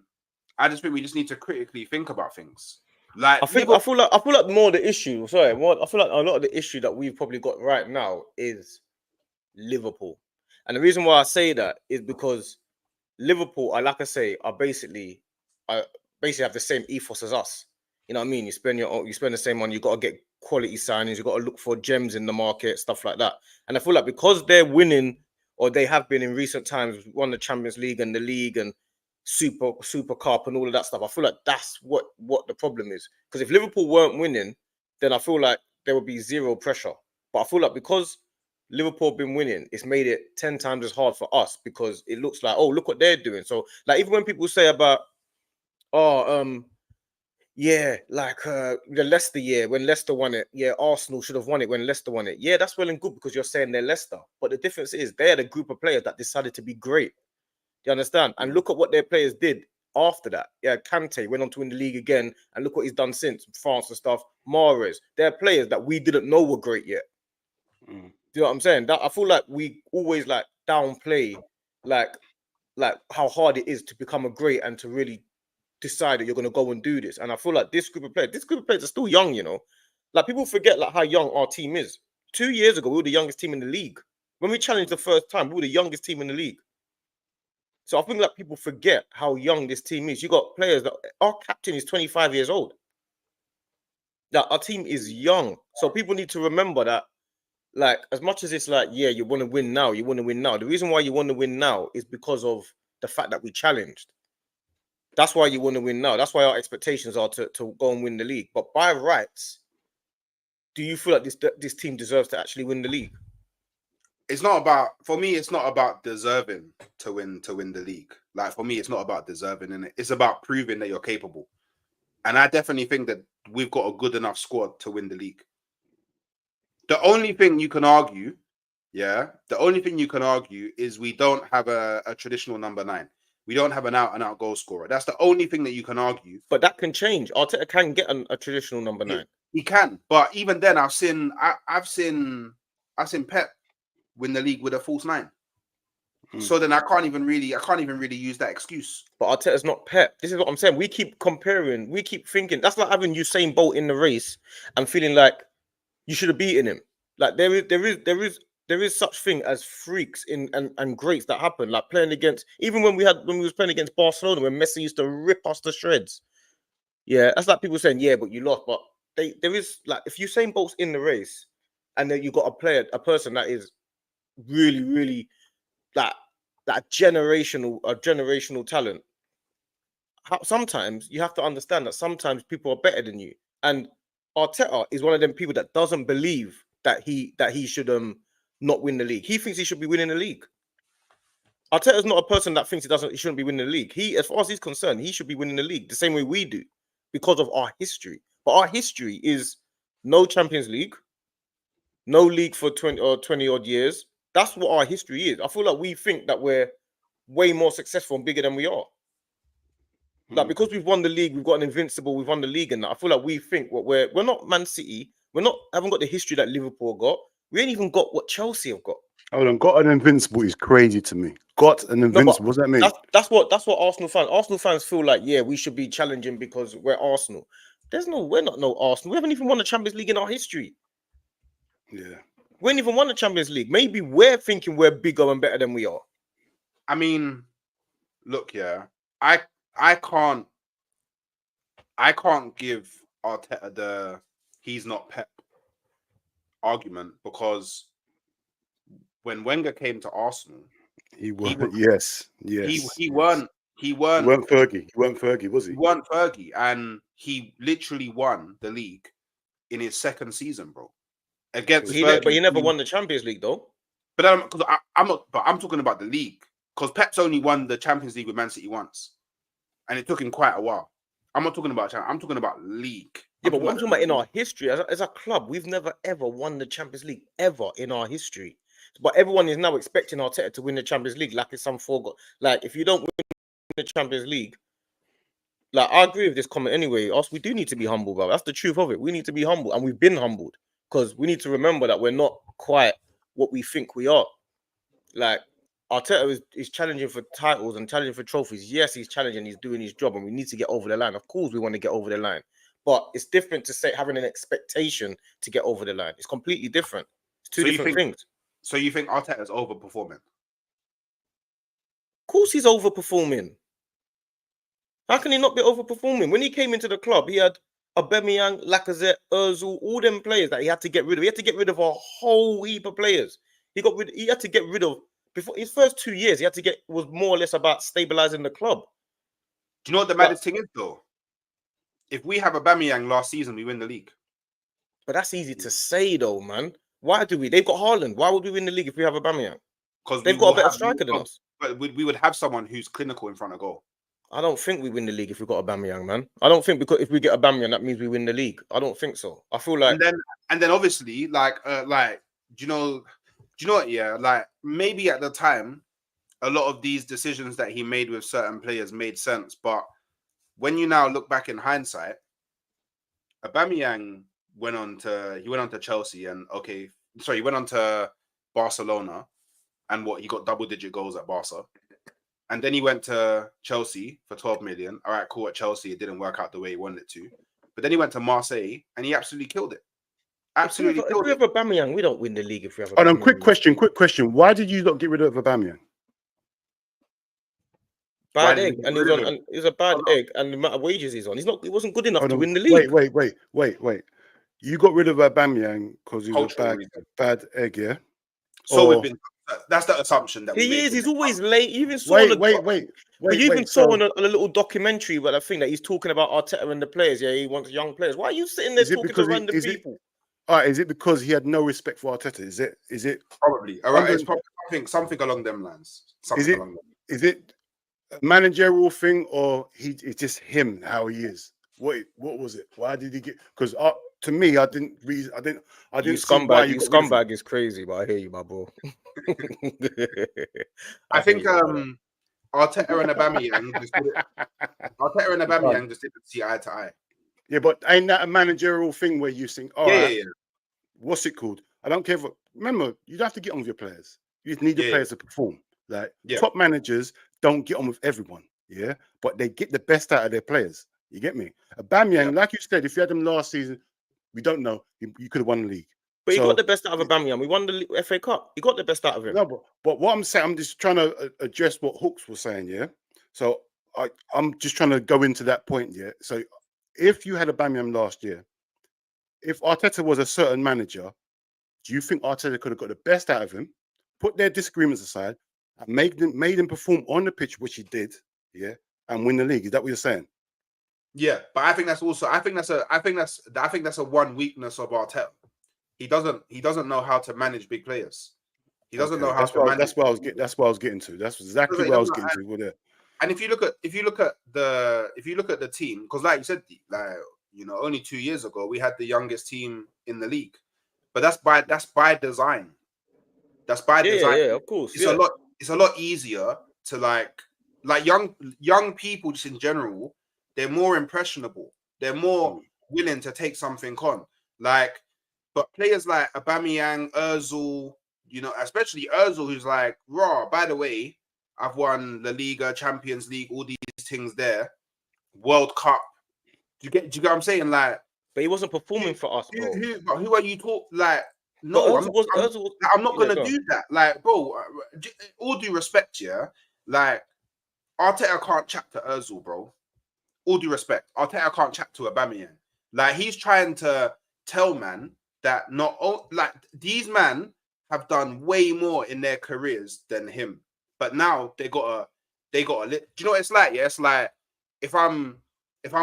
I just think we just need to critically think about things. Like I feel like more the issue. Sorry, I feel like a lot of the issue that we've probably got right now is Liverpool, and the reason why I say that is because Liverpool, are basically have the same ethos as us. You know what I mean? You spend the same money. You got to get quality signings. You got to look for gems in the market, stuff like that. And I feel like because they're winning, or they have been in recent times, won the Champions League and the league and Super Cup and all of that stuff. I feel like that's what the problem is. Because if Liverpool weren't winning, then I feel like there would be zero pressure. But I feel like because Liverpool have been winning, it's made it 10 times as hard for us because it looks like, oh, look what they're doing. So like even when people say about, the Leicester year when Leicester won it, Arsenal should have won it when Leicester won it. Yeah, that's well and good because you're saying they're Leicester. But the difference is they're the group of players that decided to be great. Do you understand? And look at what their players did after that. Yeah, Kante went on to win the league again, and look what he's done since France and stuff. Mahrez, they're players that we didn't know were great yet. Do you know what I'm saying? That I feel like we always like downplay like how hard it is to become a great and to really decide that you're gonna go and do this. And I feel like this group of players are still young, you know. Like people forget like how young our team is. 2 years ago, we were the youngest team in the league. When we challenged the first time, we were the youngest team in the league. So I think that people forget how young this team is. You got players that our captain is 25 years old. That our team is young. So people need to remember that, like, as much as it's like, you want to win now, The reason why you want to win now is because of the fact that we challenged. That's why you want to win now. That's why our expectations are to go and win the league. But by rights, do you feel like this team deserves to actually win the league? It's not about deserving to win the league. Like for me, it's not about deserving in it. It's about proving that you're capable. And I definitely think that we've got a good enough squad to win the league. The only thing you can argue is we don't have a traditional number 9. We don't have an out-and-out goal scorer. That's the only thing that you can argue. But that can change. Arteta can get a traditional number 9. He can. But even then, I've seen Pep win the league with a false 9. So then I can't even really use that excuse. But Arteta's not Pep. This is what I'm saying. We keep comparing. We keep thinking that's like having Usain Bolt in the race and feeling like you should have beaten him. Like there is such thing as freaks and greats that happen. Like playing against, even when we was playing against Barcelona, when Messi used to rip us to shreds. Yeah, that's like people saying, yeah, but you lost. But there is like if Usain Bolt's in the race, and then you got a person that is really, really like that generational talent. Sometimes you have to understand that sometimes people are better than you, and Arteta is one of them people that doesn't believe that he should not win the league. He thinks he should be winning the league. Arteta's not a person that thinks he shouldn't be winning the league. As far as he's concerned, he should be winning the league the same way we do because of our history. But our history is no Champions League, no league for 20 odd years. That's what our history is. I feel like we think that we're way more successful and bigger than we are. Like because we've won the league, we've got an invincible, we've won the league, and that I feel like we think what we're not Man City, haven't got the history that Liverpool got. We ain't even got what Chelsea have got. Hold on, got an invincible is crazy to me. Got an invincible, what does that mean? That's what Arsenal fans feel like. Yeah, we should be challenging because we're Arsenal. We're not no Arsenal. We haven't even won the Champions League in our history. Yeah, we ain't even won the Champions League. Maybe we're thinking we're bigger and better than we are. I mean, look, yeah, I can't give Arteta the he's not Pep argument because when Wenger came to Arsenal, he weren't Fergie, was he? He weren't Fergie, and he literally won the league in his second season, bro. Against Fergie, but he never won the Champions League though. But I'm talking about the league because Pep's only won the Champions League with Man City once. And it took him quite a while. I'm not talking about I'm talking about league. Yeah, but what I'm talking about in our history, as a club, we've never ever won the Champions League ever in our history. But everyone is now expecting Arteta to win the Champions League like it's some forgot. Like if you don't win the Champions League, like I agree with this comment anyway. We do need to be humble, bro. That's the truth of it. We need to be humble, and we've been humbled because we need to remember that we're not quite what we think we are. Like. Arteta is challenging for titles and challenging for trophies. Yes, he's challenging, he's doing his job, and we need to get over the line. Of course, we want to get over the line. But it's different to say having an expectation to get over the line. It's completely different. It's two different things. So you think Arteta's overperforming? Of course he's overperforming. How can he not be overperforming? When he came into the club, he had Aubameyang, Lacazette, Ozil, all them players that he had to get rid of. He had to get rid of a whole heap of players. He had to get rid of. Before his first 2 years, was more or less about stabilizing the club. Do you know what the maddest thing is, though? If we have Aubameyang last season, we win the league. But that's easy to say, though, man. Why do we? They've got Haaland. Why would we win the league if we have Aubameyang? Because they've got a better striker than us. But we would have someone who's clinical in front of goal. I don't think we win the league if we've got Aubameyang, man. I don't think because if we get Aubameyang, that means we win the league. I don't think so. I feel like and then obviously like do you know what? Yeah, like maybe at the time, a lot of these decisions that he made with certain players made sense. But when you now look back in hindsight, Aubameyang went on to Chelsea and he went on to Barcelona and he got double-digit goals at Barca. And then he went to Chelsea for 12 million. All right, cool. At Chelsea, it didn't work out the way he wanted it to. But then he went to Marseille and he absolutely killed it. Absolutely killed it. If we have Aubameyang, we don't win the league if we have Aubameyang. Hold on, quick question. Why did you not get rid of Aubameyang? Bad egg, and he was a bad egg, and the amount of wages he's on, he wasn't good enough to win the league. Wait. You got rid of Aubameyang because he was a bad egg, yeah? So that's the assumption that he is. He's always late. You even saw on a little documentary about a thing that he's talking about Arteta and the players. Yeah, he wants young players. Why are you sitting there talking to random people? Is it because he had no respect for Arteta? Is it probably? All right, it's probably something along them lines. Is it a managerial thing, or it's just him how he is? What was it? Why did he get? Because to me, I didn't. You scumbag is crazy, but I hear you, my bro. I think Arteta and Aubameyang just didn't see eye to eye. Yeah, but ain't that a managerial thing where you think, yeah. What's it called? I don't care. Remember, you have to get on with your players. You need the players to perform. Like Yeah. top managers don't get on with everyone, yeah, but they get the best out of their players. You get me? Aubameyang, like you said, if you had him last season, we don't know. You could have won the league. But he got the best out of Aubameyang. We won the FA Cup. He got the best out of him. No, but what I'm saying, I'm just trying to address what Hooks was saying, yeah. So I'm just trying to go into that point, yeah. So if you had Aubameyang last year, if Arteta was a certain manager, do you think Arteta could have got the best out of him, put their disagreements aside, and made him perform on the pitch, which he did, yeah, and win the league? Is that what you're saying? Yeah, but I think that's a one weakness of Arteta. He doesn't know how to manage big players. He doesn't know how to manage. That's what I was getting to. That's exactly what I was getting to. With it. And if you look at the team, because like you said, like, you know, only 2 years ago we had the youngest team in the league, but that's by design. That's by design. Yeah, of course. It's a lot easier to like young people just in general. They're more impressionable. They're more willing to take something on. Like, but players like Aubameyang, Özil, you know, especially Özil, who's like, raw. By the way, I've won La Liga, Champions League, all these things there, World Cup. Do you get what I'm saying? Like, but he wasn't performing for us, bro. Who are you talking? Like, no, I'm not gonna do that. Like, bro, all due respect, yeah. Like, Arteta can't chat to Özil, bro. All due respect, Arteta can't chat to Aubameyang. Like, he's trying to tell man that not all, like, these man have done way more in their careers than him, but now they got a. Do you know what it's like? Yeah, it's like if I'm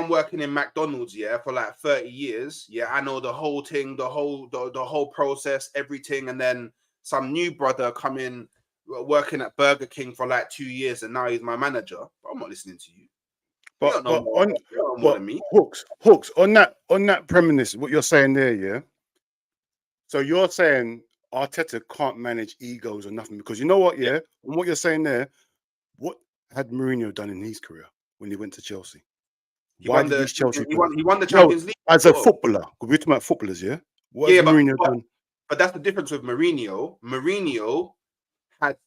working in McDonald's, yeah, for like 30 years, yeah, I know the whole thing, the whole process, everything, and then some new brother come in working at Burger King for like 2 years, and now he's my manager. But I'm not listening to you. But Hooks on that premise, what you're saying there, yeah. So you're saying Arteta can't manage egos or nothing, because you know what, yeah, and what you're saying there, what had Mourinho done in his career when he went to Chelsea? He won the Champions League as a footballer. We're talking about footballers, yeah. What has Mourinho done? But that's the difference with Mourinho. Mourinho had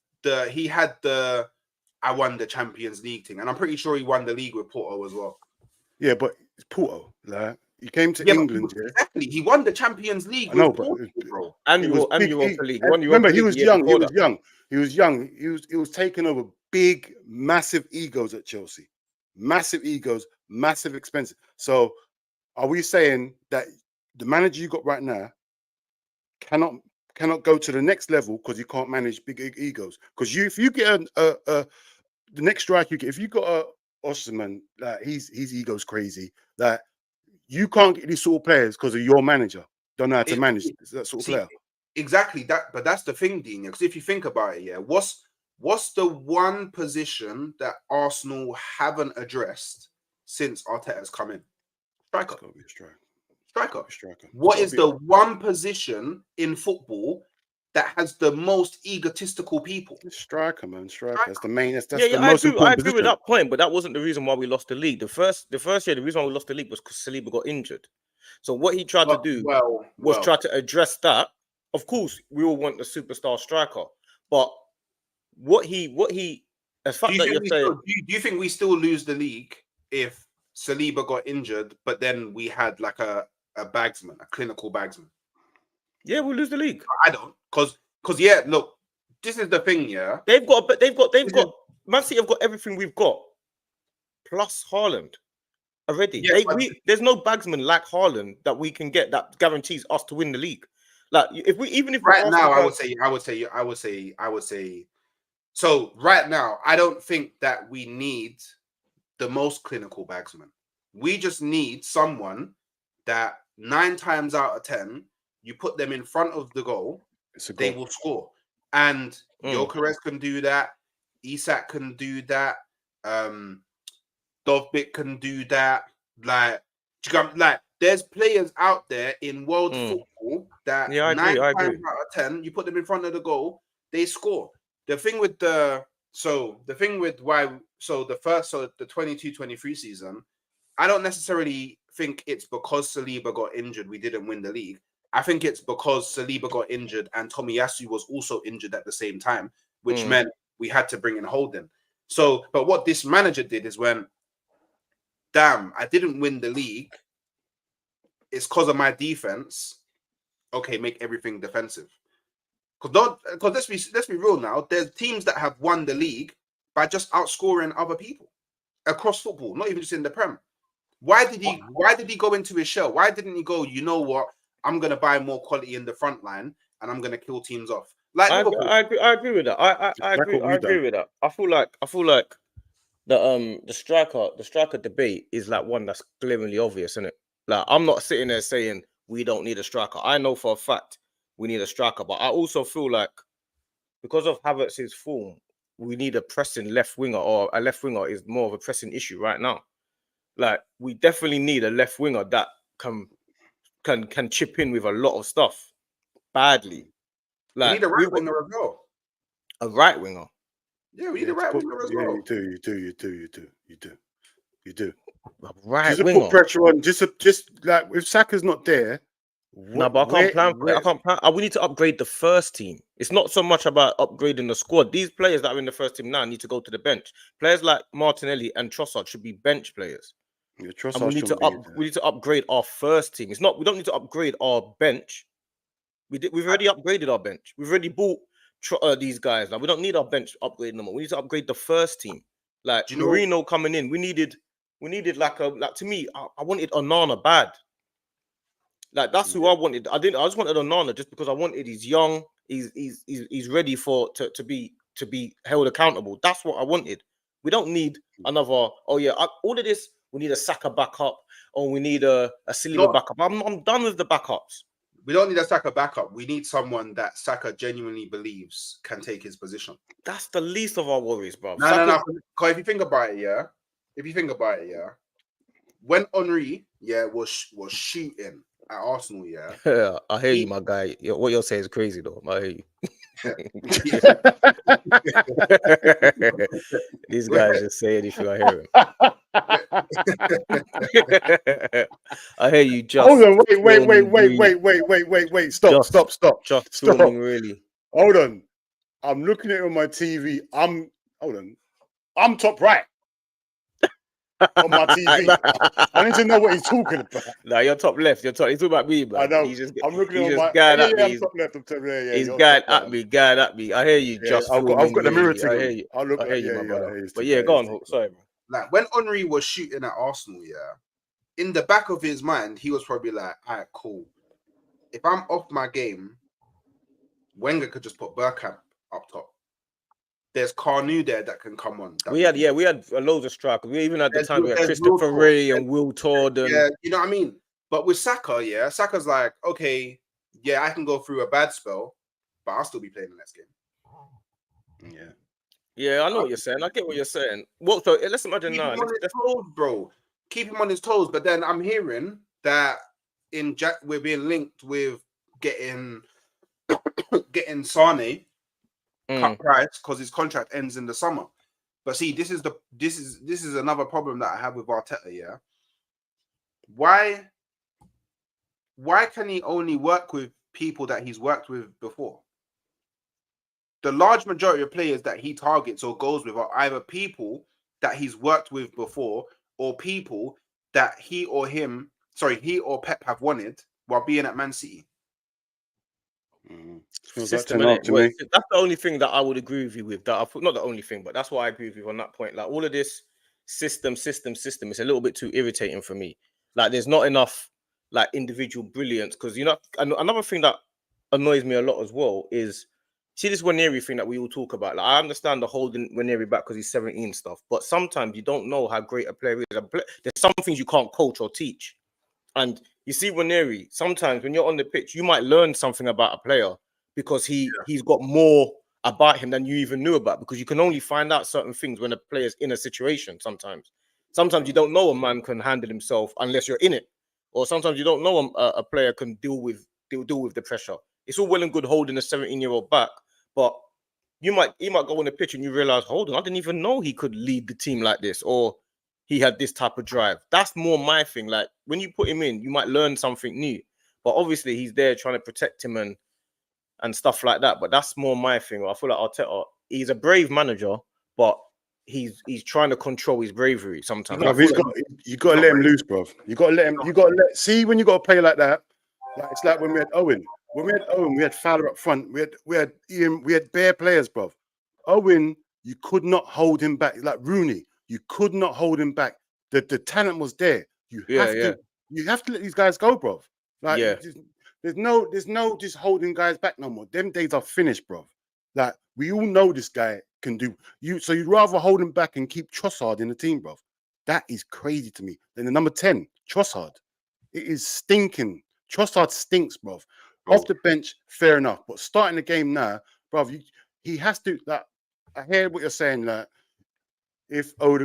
I won the Champions League thing, and I'm pretty sure he won the league with Porto as well. Yeah, but it's Porto, like, he came to England. Exactly, he won the Champions League. No, Porto, bro. And you league. Remember, he was young. He was taking over big, massive egos at Chelsea. Massive egos, massive expenses. So, are we saying that the manager you got right now cannot go to the next level because you can't manage big egos? Because if you get the next strike you get, if you got a Osimhen, like his ego's crazy, that you can't get these sort of players because of your manager don't know how to manage that sort of player. Exactly that, but that's the thing, Dean. Because if you think about it, yeah, what's the one position that Arsenal haven't addressed since Arteta's come in? Striker. What is the one position in football that has the most egotistical people? Striker, man. Striker. That's the main. That's the most important position. I agree with that point, but that wasn't the reason why we lost the league. The first year, the reason why we lost the league was because Saliba got injured. So what he tried to do was try to address that. Of course, we all want the superstar striker, but what he as fact that you're saying, do you think we still lose the league if Saliba got injured, but then we had like a bagsman, a clinical bagsman? Yeah, we'll lose the league. I don't, because yeah, look, this is the thing, yeah. They've got Man City have got everything we've got, plus Haaland already. Yeah, there's no bagsman like Haaland that we can get that guarantees us to win the league. Like if right now, I would say. So right now, I don't think that we need the most clinical bagsman. We just need someone that 9 times out of 10, you put them in front of the goal, they will score. And Gyökeres can do that. Isak can do that. Dovbyk can do that. Like there's players out there in world football that 9 times out of 10, you put them in front of the goal, they score. The 22-23 season, I don't necessarily think it's because Saliba got injured we didn't win the league. I think it's because Saliba got injured and Tomiyasu was also injured at the same time, which meant we had to bring in Holding. So, but what this manager did is damn, I didn't win the league. It's because of my defense. Okay, make everything defensive. Because let's be real now. There's teams that have won the league by just outscoring other people across football, not even just in the Prem. Why did he go into his shell? Why didn't he go, you know what? I'm gonna buy more quality in the front line and I'm gonna kill teams off. Like I agree with that. I agree with that. I feel like the striker debate is like one that's glaringly obvious, isn't it? Like, I'm not sitting there saying we don't need a striker. I know for a fact we need a striker, but I also feel like because of Havertz's form, we need a pressing left winger, or a left winger is more of a pressing issue right now. Like, we definitely need a left winger that can chip in with a lot of stuff badly. Like, we need a right winger as well. A right winger. Yeah, we need a right winger as well. You do. Right just winger. To put pressure on, just like if Saka's not there. No, but I can't plan for it. I can't plan. We need to upgrade the first team. It's not so much about upgrading the squad. These players that are in the first team now need to go to the bench. Players like Martinelli and Trossard should be bench players. Yeah, and we need to upgrade our first team. It's not. We don't need to upgrade our bench. We've already upgraded our bench. We've already bought these guys. Like, we don't need our bench upgrading them. We need to upgrade the first team. Like, Mourinho coming in, we needed like to me. I wanted Onana bad. Like, that's who I wanted. I just wanted Onana just because I wanted. He's young. He's ready to be held accountable. That's what I wanted. We don't need another. Oh yeah, all of this. We need a Saka backup, or we need a Saliba backup. I'm done with the backups. We don't need a Saka backup. We need someone that Saka genuinely believes can take his position. That's the least of our worries, bro. No. Because if you think about it, when Henry, was shooting at Arsenal, I hear you, my guy. What you're saying is crazy, though. I hear you. These guys just say anything. I hear him. I hear you. Just hold on. Wait. Stop. Just filming, really. Hold on. I'm looking at it on my TV. I'm top right. On my TV. I need to know what he's talking about. No, you're top left. He's talking about me, man. I know. I'm looking at my guy at me. He's guy at me. I hear you. I've got the mirror to I hear you. I hear you, my brother. But yeah, go on. Sorry, bro. Like, when Henry was shooting at Arsenal, in the back of his mind, he was probably like, all right, cool. If I'm off my game, Wenger could just put Bergkamp up top. There's Carnu there that can come on. We had loads of strikers. We even at the time we had Christopher Ray and Will Torden. Yeah, you know what I mean? But with Saka, Saka's like, okay, I can go through a bad spell, but I'll still be playing the next game. Yeah. Yeah, I know what you're saying. I get what you're saying. Well, so let's imagine now. Keep him on his toes. But then I'm hearing that we're being linked with getting Sane cut price because his contract ends in the summer. But see, this is another problem that I have with Arteta. Yeah, why can he only work with people that he's worked with before? The large majority of players that he targets or goes with are either people that he's worked with before or people that he or Pep have wanted while being at Man City. System, that's the only thing that I would agree with you with. Not the only thing, but that's what I agree with you on that point. Like, all of this system, it's a little bit too irritating for me. Like, there's not enough like individual brilliance, because another thing that annoys me a lot as well is, see, this Waneri thing that we all talk about. Like, I understand the holding Waneri back because he's 17 stuff, but sometimes you don't know how great a player is. There's some things you can't coach or teach. And you see Waneri, sometimes when you're on the pitch, you might learn something about a player because he's got more about him than you even knew about, because you can only find out certain things when a player's in a situation sometimes. Sometimes you don't know a man can handle himself unless you're in it. Or sometimes you don't know a player can deal with the pressure. It's all well and good holding a 17-year-old back, but he might go on the pitch and you realize, hold on, I didn't even know he could lead the team like this, or he had this type of drive. That's more my thing. Like, when you put him in, you might learn something new. But obviously, he's there trying to protect him and stuff like that. But that's more my thing. I feel like Arteta, he's a brave manager, but he's trying to control his bravery sometimes. Bruv, you got to let him loose, bro. You got to let him. You got to see when you got to play like that. Like, it's like when we had Owen. When we had Owen, we had Fowler up front. We had Ian. We had bare players, bro. Owen, you could not hold him back. Like Rooney, you could not hold him back. The talent was there. You have to let these guys go, bro. Like there's no just holding guys back no more. Them days are finished, bro. Like we all know this guy can do you. So you'd rather hold him back and keep Trossard in the team, bro. That is crazy to me. Then the number 10, Trossard. It is stinking. Trossard stinks, bro. Off the bench, fair enough. But starting the game now, bro, he has to. Like, I hear what you're saying. Like,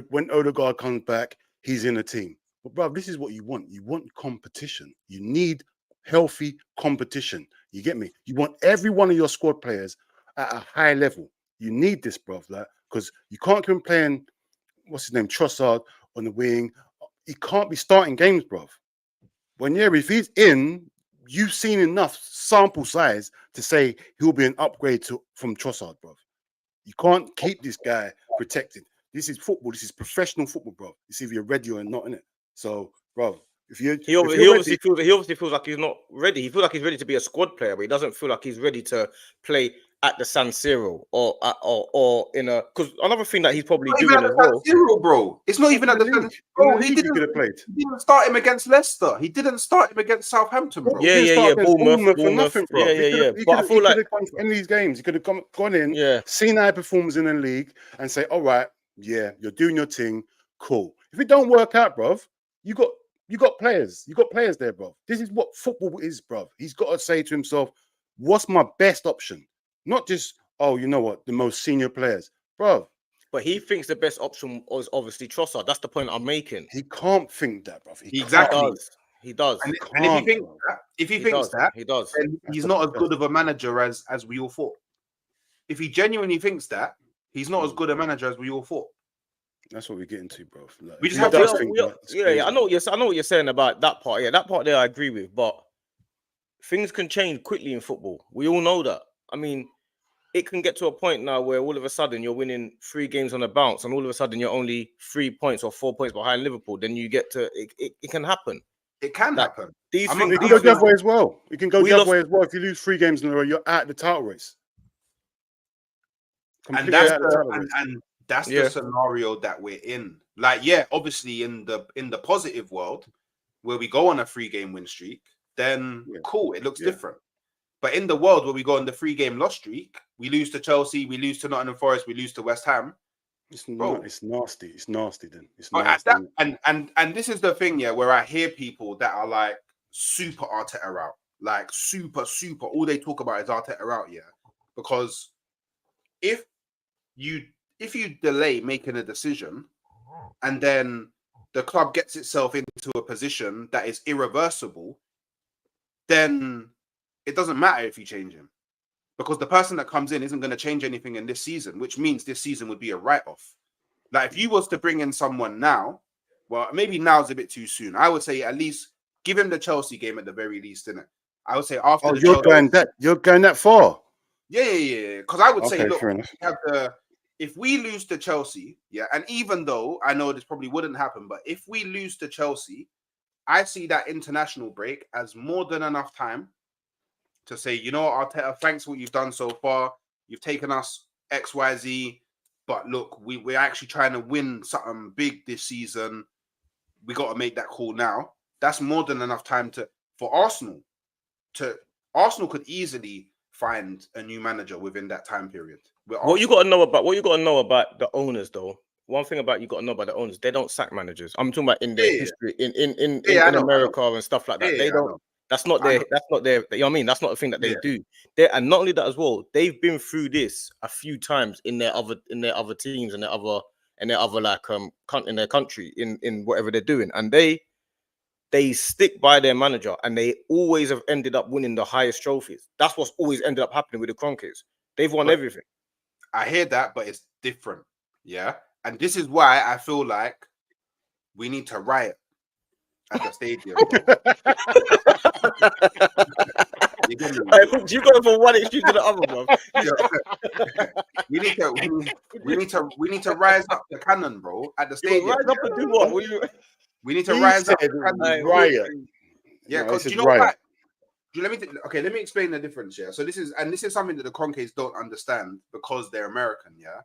when Odegaard comes back, he's in the team. But bro, this is what you want. You want competition. You need healthy competition. You get me? You want every one of your squad players at a high level. You need this, bro, like, because you can't keep playing, what's his name, Trossard on the wing. He can't be starting games, bro. If he's in, you've seen enough sample size to say he'll be an upgrade from Trossard, bro. You can't keep this guy protected. This is football. This is professional football, bro. It's either you're ready or not, innit? So, bro, he obviously feels like he's not ready. He feels like he's ready to be a squad player, but he doesn't feel like he's ready to play at the San Siro or in a. Because another thing that he's probably doing as well, Siro, bro. It's not even at the San Siro. He didn't start him against Leicester. He didn't start him against Southampton, bro. Yeah. Bournemouth for nothing, bro. Yeah. But I feel like in these games, he could have gone in, seen how he performs in the league, and say, "All right, yeah, you're doing your thing, cool." If it don't work out, bro, you got players. You got players there, bro. This is what football is, bro. He's got to say to himself, "What's my best option?" Not just, oh, you know what, the most senior players, bro. But he thinks the best option was obviously Trossard. That's the point I'm making. He can't think that, bro. He does. And if he thinks that, then he's not as good of a manager as we all thought. If he genuinely thinks that, he's not as good a manager as we all thought. That's what we're getting to, bro. Like, we just have to think I know what you're saying about that part. Yeah, that part there I agree with. But things can change quickly in football. We all know that. I mean, it can get to a point now where all of a sudden you're winning 3 games on a bounce, and all of a sudden you're only 3 points or 4 points behind Liverpool. Then you get to it can happen. It can happen. It can go the other way as well. It can go the other way as well. If you lose 3 games in a row, you're out the title race. And that's the scenario that we're in. Like, obviously in the positive world where we go on a 3-game win streak, then cool, it looks different. But in the world where we go on the 3-game loss streak, we lose to Chelsea, we lose to Nottingham Forest, we lose to West Ham. It's nasty. It's nasty. Then it's nasty. And this is the thing, where I hear people that are like super Arteta out, like super. All they talk about is Arteta out, because if you delay making a decision, and then the club gets itself into a position that is irreversible, then it doesn't matter if you change him, because the person that comes in isn't going to change anything in this season, which means this season would be a write-off. Like, if you was to bring in someone now, well, maybe now's a bit too soon. I would say at least give him the Chelsea game at the very least, innit? I would say after. Oh, you're going that far? Yeah. Because I would say, look, if we lose to Chelsea, and even though I know this probably wouldn't happen, but if we lose to Chelsea, I see that international break as more than enough time to say, you know what, Arteta, thanks for what you've done so far. You've taken us XYZ, but look, we're actually trying to win something big this season. We got to make that call now. That's more than enough time for Arsenal. Arsenal could easily find a new manager within that time period. What you got to know about the owners, though. One thing you got to know about the owners, they don't sack managers. I'm talking about in their history, in America and stuff like that. They don't. That's not their. You know what I mean? That's not a thing that they do. And not only that as well, they've been through this a few times in their other teams and their other in their country in whatever they're doing, and they stick by their manager, and they always have ended up winning the highest trophies. That's what's always ended up happening with the Kroenkes. They've won everything. I hear that, but it's different. Yeah. And this is why I feel like we need to riot at the stadium. You get me? You go from one extreme to the other, bro. we need to rise up the cannon, bro, at the stadium. Rise up and do what? We need to rise up the cannon. Riot. Yeah, because do you know what? Let me explain the difference. Yeah, so this is something that the Cronkies don't understand because they're American. Yeah,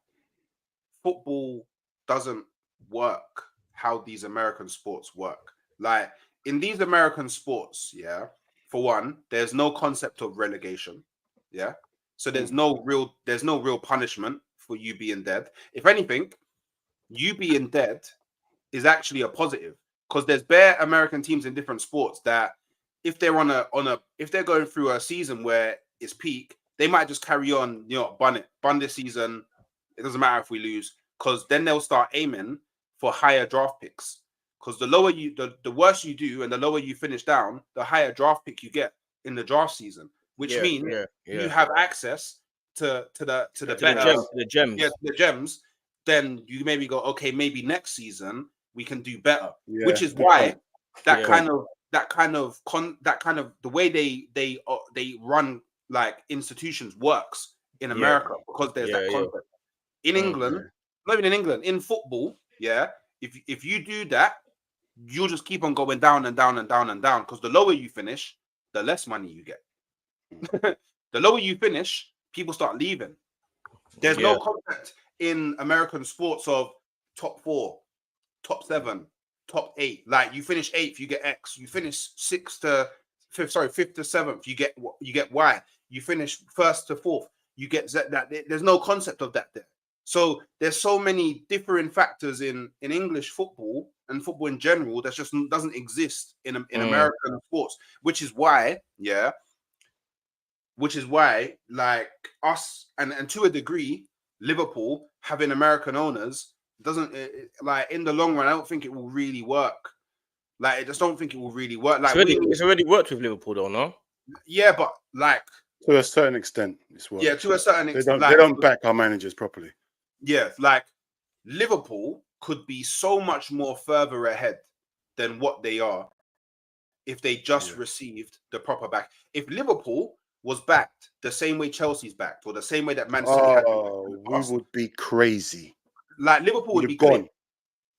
football doesn't work how these American sports work. Like in these American sports, yeah, for one, there's no concept of relegation. Yeah, so there's no real punishment for you being dead. If anything, you being dead is actually a positive because there's bare American teams in different sports that if they're if they're going through a season where it's peak, they might just carry on, bun this season. It doesn't matter if we lose, because then they'll start aiming for higher draft picks. Because the worse you do and the lower you finish down, the higher draft pick you get in the draft season, which means you have access to the gems. Then you maybe go, okay, maybe next season we can do better. Yeah, which is why the way they run like institutions works in America, because there's that concept. In England, not even in England, in football, if you do that, you'll just keep on going down and down and down and down, because the lower you finish, the less money you get. The lower you finish, people start leaving. There's no concept in American sports of top 4, top 7, top 8. Like you finish 8th, you get X. You finish 5th to 7th, you get Y. You finish 1st to 4th, you get Z. That there's no concept of that there. So there's so many different factors in English football and football in general that just doesn't exist in American sports, which is why like us and to a degree, Liverpool having American owners doesn't like in the long run. I don't think it will really work. Like I just don't think it will really work. Like it's already worked with Liverpool, though, no? Yeah, but like to a certain extent, it's worked. Yeah, to a certain extent, they don't back our managers properly. Yeah, like Liverpool could be so much more further ahead than what they are if they just received the proper back. If Liverpool was backed the same way Chelsea's backed, or the same way that Man City had, we would be crazy. Like Liverpool would be clear.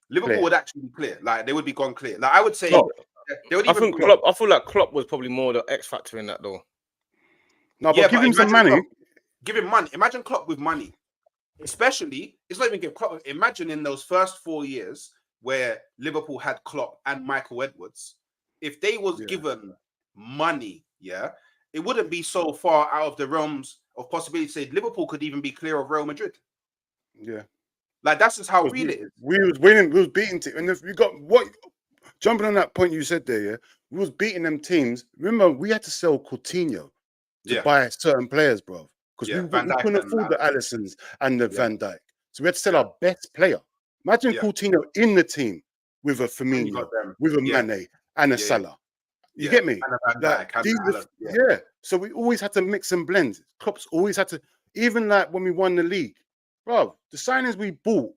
Liverpool would actually be clear. Like they would be gone clear. Like I would say, I feel like Klopp was probably more the X factor in that, though. No, but give him some money. Give him money. Imagine Klopp with money. Especially, it's not even give Klopp. Imagine in those first 4 years where Liverpool had Klopp and Michael Edwards, if they was given money, it wouldn't be so far out of the realms of possibility to say Liverpool could even be clear of Real Madrid. Yeah. Like that's just how real it is. We was winning, we was beating teams. And if you got jumping on that point you said there, we was beating them teams. Remember, we had to sell Coutinho to buy certain players, bro. Because we couldn't afford the Allisons and the Van Dijk. So we had to sell our best player. Imagine Coutinho in the team with a Firmino, with a Mane and a Salah. You get me? So we always had to mix and blend. Klopp's always had to, even like when we won the league, bro, the signings we bought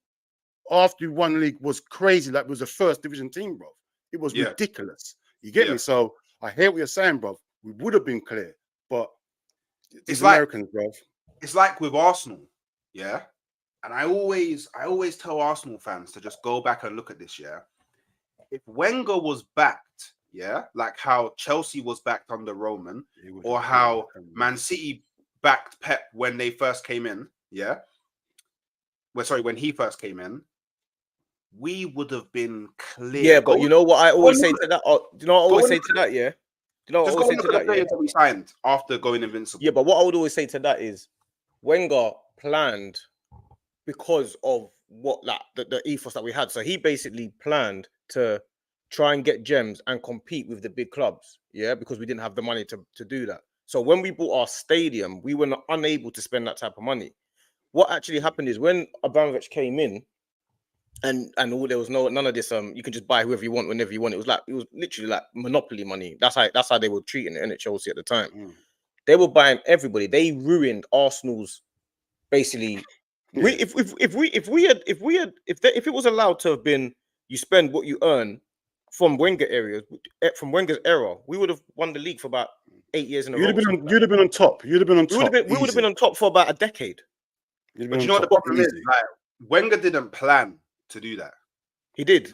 after we won the league was crazy. Like it was a first division team, bro. It was ridiculous. You get me? So I hear what you're saying, bro. We would have been clear, but it's Americans, bro. It's like with Arsenal, and I always tell Arsenal fans to just go back and look at this, If Wenger was backed, like how Chelsea was backed under Roman, or how Man City backed Pep when they first came in, when he first came in, we would have been clear. Yeah, but you know what I always say to that? You know what I always say to that, You know what I always say to that? That we signed after going invincible. Yeah, but what I would always say to that is Wenger planned because of what like the ethos that we had. So he basically planned to try and get gems and compete with the big clubs, because we didn't have the money to do that. So when we bought our stadium, we were unable to spend that type of money. What actually happened is when Abramovich came in, and there was none of this. You can just buy whoever you want whenever you want. It was literally like monopoly money. That's how they were treating it in Chelsea at the time. They were buying everybody. They ruined Arsenal's basically. If it was allowed to have been, you spend what you earn from Wenger's era, we would have won the league for about 8 years in a You'd row. have been on top. You'd have been on We would top. have been on top for about a decade. But you know what the problem is? Like, Wenger didn't plan to do that. He did.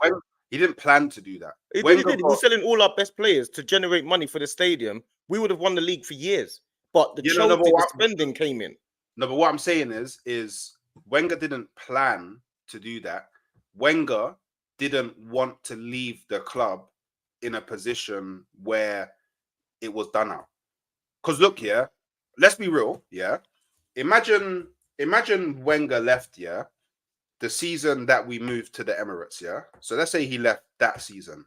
He didn't plan to do that. He did. He was selling all our best players to generate money for the stadium. We would have won the league for years. But the spending came in. No, but what I'm saying is Wenger didn't plan to do that. Wenger didn't want to leave the club in a position where it was done out. Because look, yeah, let's be real, yeah. Imagine Wenger left, yeah, the season that we moved to the Emirates, yeah. So let's say he left that season,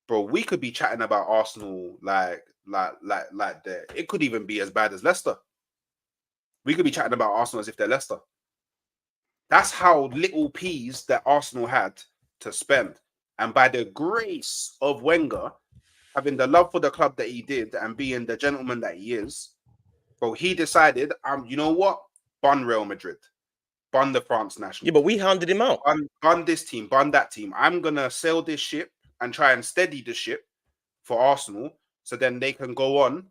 bro. We could be chatting about Arsenal like that. It could even be as bad as Leicester. We could be chatting about Arsenal as if they're Leicester. That's how little peas that Arsenal had to spend, and by the grace of Wenger, having the love for the club that he did and being the gentleman that he is, bro, he decided, you know what? Bun Real Madrid. Bun the France national. Yeah, but we hounded him out. Bun this team, bun that team. I'm going to sail this ship and try and steady the ship for Arsenal so then they can go on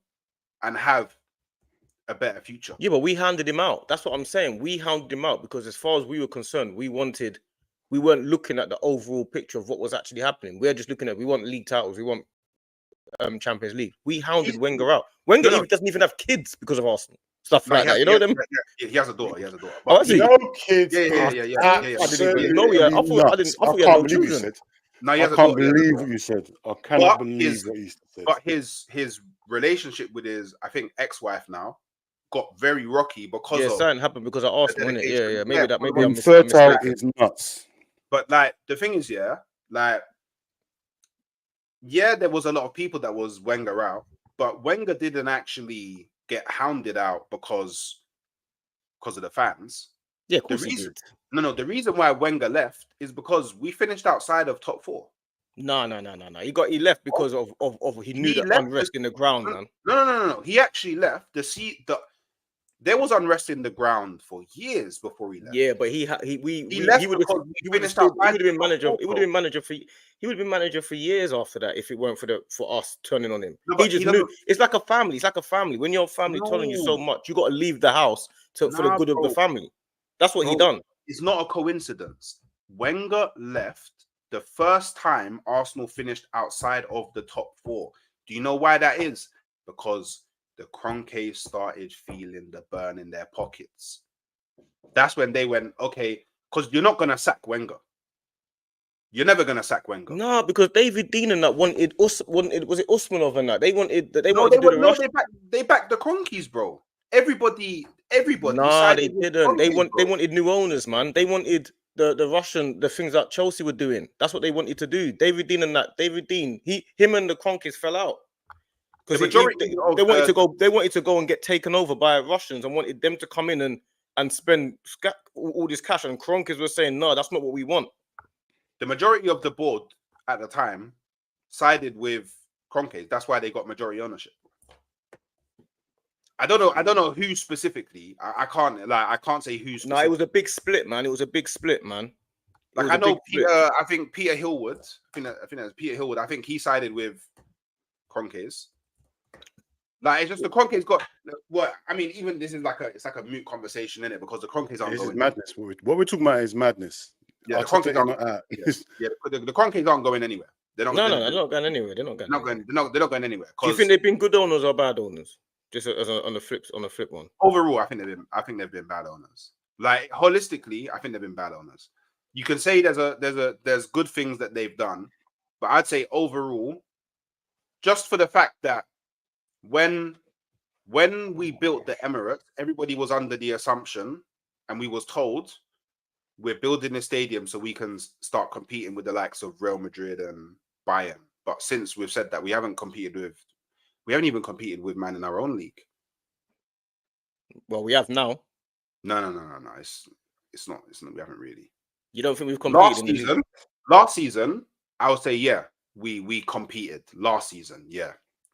and have a better future. Yeah, but we hounded him out. That's what I'm saying. We hounded him out because as far as we were concerned, we weren't looking at the overall picture of what was actually happening. We're just looking at, we want league titles. We want Champions League. We hounded Wenger out. Wenger doesn't even have kids because of Arsenal. Stuff like that. You know them? He has a daughter. He has a daughter. But no kids. Yeah. I didn't know yet. I thought he had no children. No, I can't believe what you said. I cannot believe what you said. But his relationship with his, I think, ex-wife now got very rocky because of something happened because of Arsenal, innit? Yeah. Maybe I'm fertile is nuts. But like the thing is, there was a lot of people that was Wenger out, but Wenger didn't actually get hounded out because of the fans. Yeah, of course he did. No. The reason why Wenger left is because we finished outside of top 4. No. He left because of he knew the unrest in the ground, man. No. He actually left there was unrest in the ground for years before he left. Yeah, but he would have been manager. He would have been manager for years after that if it weren't for us turning on him. No, he just knew. It's like a family. It's like a family. When your family telling you so much, you got to leave the house for the good of the family. That's what he done. It's not a coincidence. Wenger left the first time Arsenal finished outside of the top 4. Do you know why that is? Because the Kroenkes started feeling the burn in their pockets. That's when they went, okay, because you're not going to sack Wenger. You're never going to sack Wenger. No, because David Dean and that wanted was it Usmanov and that? They backed the Kroenkes, bro. Everybody. No, they didn't. They wanted new owners, man. They wanted the Russian, the things that Chelsea were doing. That's what they wanted to do. David Dean and him and the Kroenkes fell out. Because they wanted to go and get taken over by Russians and wanted them to come in and spend all this cash. And Kroenkes was saying, no, that's not what we want. The majority of the board at the time sided with Kroenkes. That's why they got majority ownership. I don't know who specifically. I can't say who. No, it was a big split, man. Like I know Peter. I think Peter Hillwood. I think that's Peter Hillwood. I think he sided with Kroenkes. Like it's just the Kroenkes got what I mean. Even this is it's like a moot conversation in it because the Kroenkes aren't going. This is madness. What we're talking about is madness. Yeah, the Kroenkes aren't. The Kroenkes aren't going anywhere. They're not. No, they're not going anywhere. They're not going anywhere. Do you think they've been good owners or bad owners? Just on the flip one. Overall, I think they've been bad owners. Like holistically, I think they've been bad owners. You can say there's good things that they've done, but I'd say overall, just for the fact that when we built the Emirates, everybody was under the assumption, and we was told, we're building a stadium so we can start competing with the likes of Real Madrid and Bayern. But since we've said that, we haven't even competed with man in our own league. Well, we have now. No. It's not. We haven't really. You don't think we've competed Last season, I would say, yeah, we competed last season, yeah.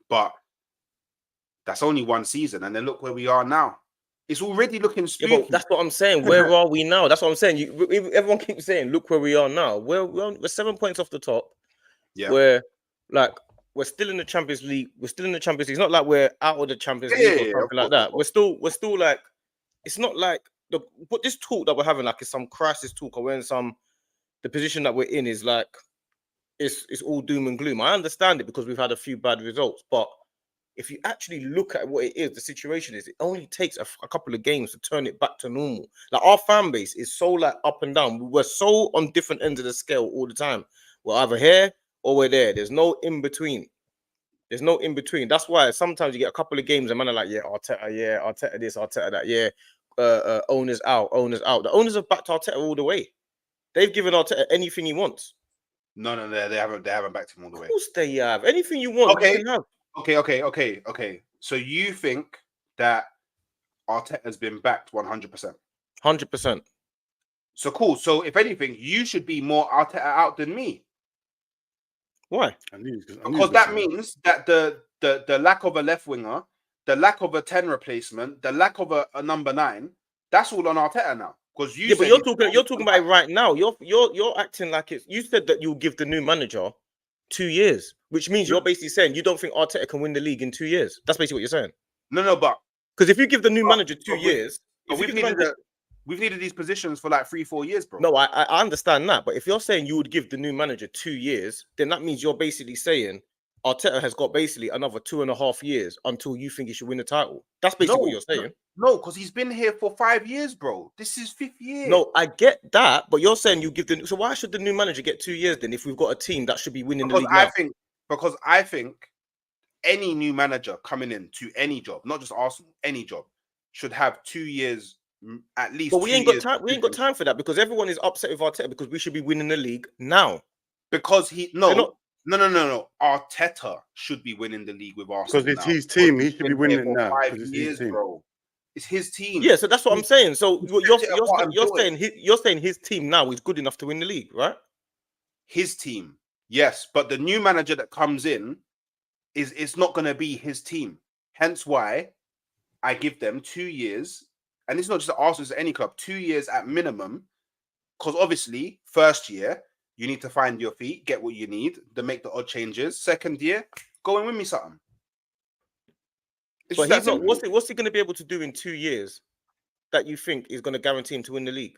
But that's only one season, and then look where we are now. It's already looking spooky. Yeah, but that's what I'm saying. Where are we now? That's what I'm saying. Everyone keeps saying, look where we are now. We're 7 points off the top. Yeah. We're like we're still in the Champions League. We're still in the Champions League. It's not like we're out of the Champions Yeah, League yeah, or yeah, of something like course, that. We're still like, it's not like but this talk that we're having, like, it's some crisis talk, or when the position that we're in is like it's all doom and gloom. I understand it because we've had a few bad results, but if you actually look at what it is, the situation is, it only takes a couple of games to turn it back to normal. Like, our fan base is so like up and down. We're so on different ends of the scale all the time. We're either here or we're there. There's no in between. There's no in between. That's why sometimes you get a couple of games and man are like, yeah, Arteta this, Arteta that, yeah. Owners out, owners out. The owners have backed Arteta all the way. They've given Arteta anything he wants. No, they haven't backed him all the way. Of course they have. Anything you want, you can have. Okay. So you think that Arteta has been backed 100%? 100%. So cool. So if anything, you should be more Arteta out than me. Why? Because that means that the lack of a left winger, the lack of a 10 replacement, the lack of a number 9, that's all on Arteta now. Because but you're talking about it right now. You're acting like it's. You said that you'll give the new manager 2 years, which means you're basically saying you don't think Arteta can win the league in 2 years. That's basically what you're saying. No, but because if you give the new manager 2 years, we've needed these positions for like 3-4 years, bro. No, I understand that, but if you're saying you would give the new manager 2 years, then that means you're basically saying Arteta has got basically another 2.5 years until you think he should win the title. That's basically what you're saying. No, because he's been here for 5 years, bro. This is 5th year. No, I get that, but you're saying you give the. So why should the new manager get 2 years then if we've got a team that should be winning the league now? Because I think any new manager coming in to any job, not just Arsenal, any job, should have 2 years at least. But we ain't got time. We ain't got time for that because everyone is upset with Arteta because we should be winning the league now. Because No. Arteta should be winning the league with Arsenal because it's his team. He should be winning it now. 5 years, bro. It's his team. Yeah, so that's what I'm saying. So you're saying his team now is good enough to win the league, right? His team, yes, but the new manager that comes in it's not going to be his team. Hence why I give them 2 years, and it's not just Arsenal, it's any club, 2 years at minimum. Because obviously, first year you need to find your feet, get what you need, to make the odd changes. Second year, go and win me something. But he's not. What's he going to be able to do in 2 years that you think is going to guarantee him to win the league?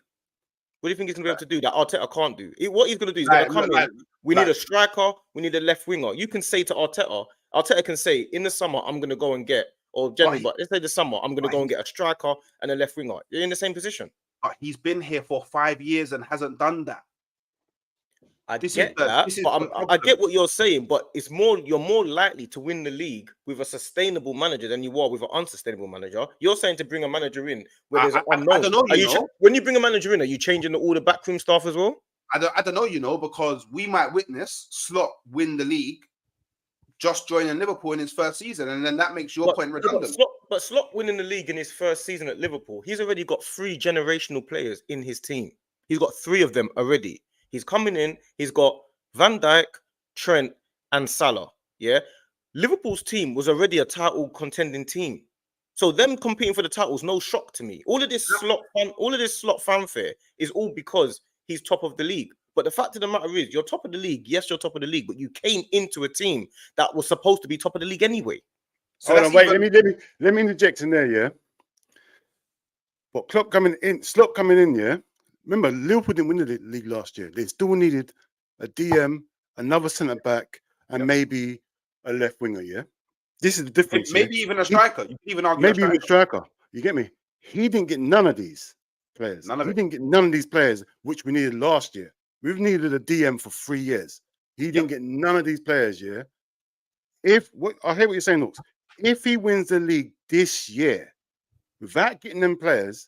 What do you think he's going to be able to do that Arteta can't do? What he's going to do is going to come in. We need a striker. We need a left winger. You can say to Arteta can say in the summer I'm going to go and get, or generally, but let's say the summer I'm going to go and get a striker and a left winger. You're in the same position. But he's been here for 5 years and hasn't done that. I get what you're saying, but you're more likely to win the league with a sustainable manager than you are with an unsustainable manager. You're saying to bring a manager in where there's an unknown. I don't know, when you bring a manager in, are you changing all the backroom staff as well? I don't know, because we might witness Slot win the league, just joining Liverpool in his first season, and then that makes your point redundant. But Slot winning the league in his first season at Liverpool, he's already got 3 generational players in his team. He's got 3 of them already. He's coming in. He's got Van Dijk, Trent, and Salah. Yeah, Liverpool's team was already a title contending team, so them competing for the title is no shock to me. All of this Slot fanfare is all because he's top of the league. But the fact of the matter is, you're top of the league. Yes, you're top of the league, but you came into a team that was supposed to be top of the league anyway. So let me interject in there. Yeah, but Slot coming in. Yeah. Remember, Liverpool didn't win the league last year. They still needed a DM, another centre back, and maybe a left winger. Yeah, this is the difference. Maybe even a striker. You can even argue maybe even a striker. You get me? He didn't get none of these players. He didn't get none of these players, which we needed last year. We've needed a DM for 3 years. He didn't get none of these players. Yeah. I hear what you're saying, Nooks. If he wins the league this year without getting them players,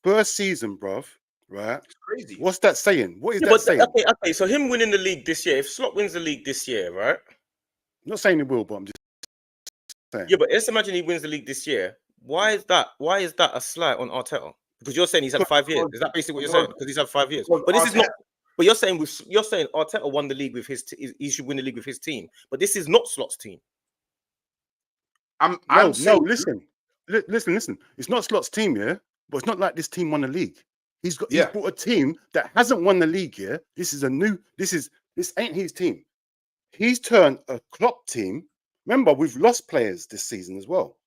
first season, bruv. Right, it's crazy. What's that saying? What is that saying? Okay. So him winning the league this year, if Slot wins the league this year, right? I'm not saying he will, but I'm just saying. Yeah, but let's imagine he wins the league this year. Why is that? Why is that a slight on Arteta? Because you're saying he's had 5 years. Is that basically what you're saying? Because he's had 5 years. But this is not. But you're saying Arteta won the league with his. He should win the league with his team. But this is not Slot's team. Listen. It's not Slot's team, yeah. But it's not like this team won the league. He's brought a team that hasn't won the league. Yeah, this ain't his team. He's turned a Klopp team. Remember, we've lost players this season as well.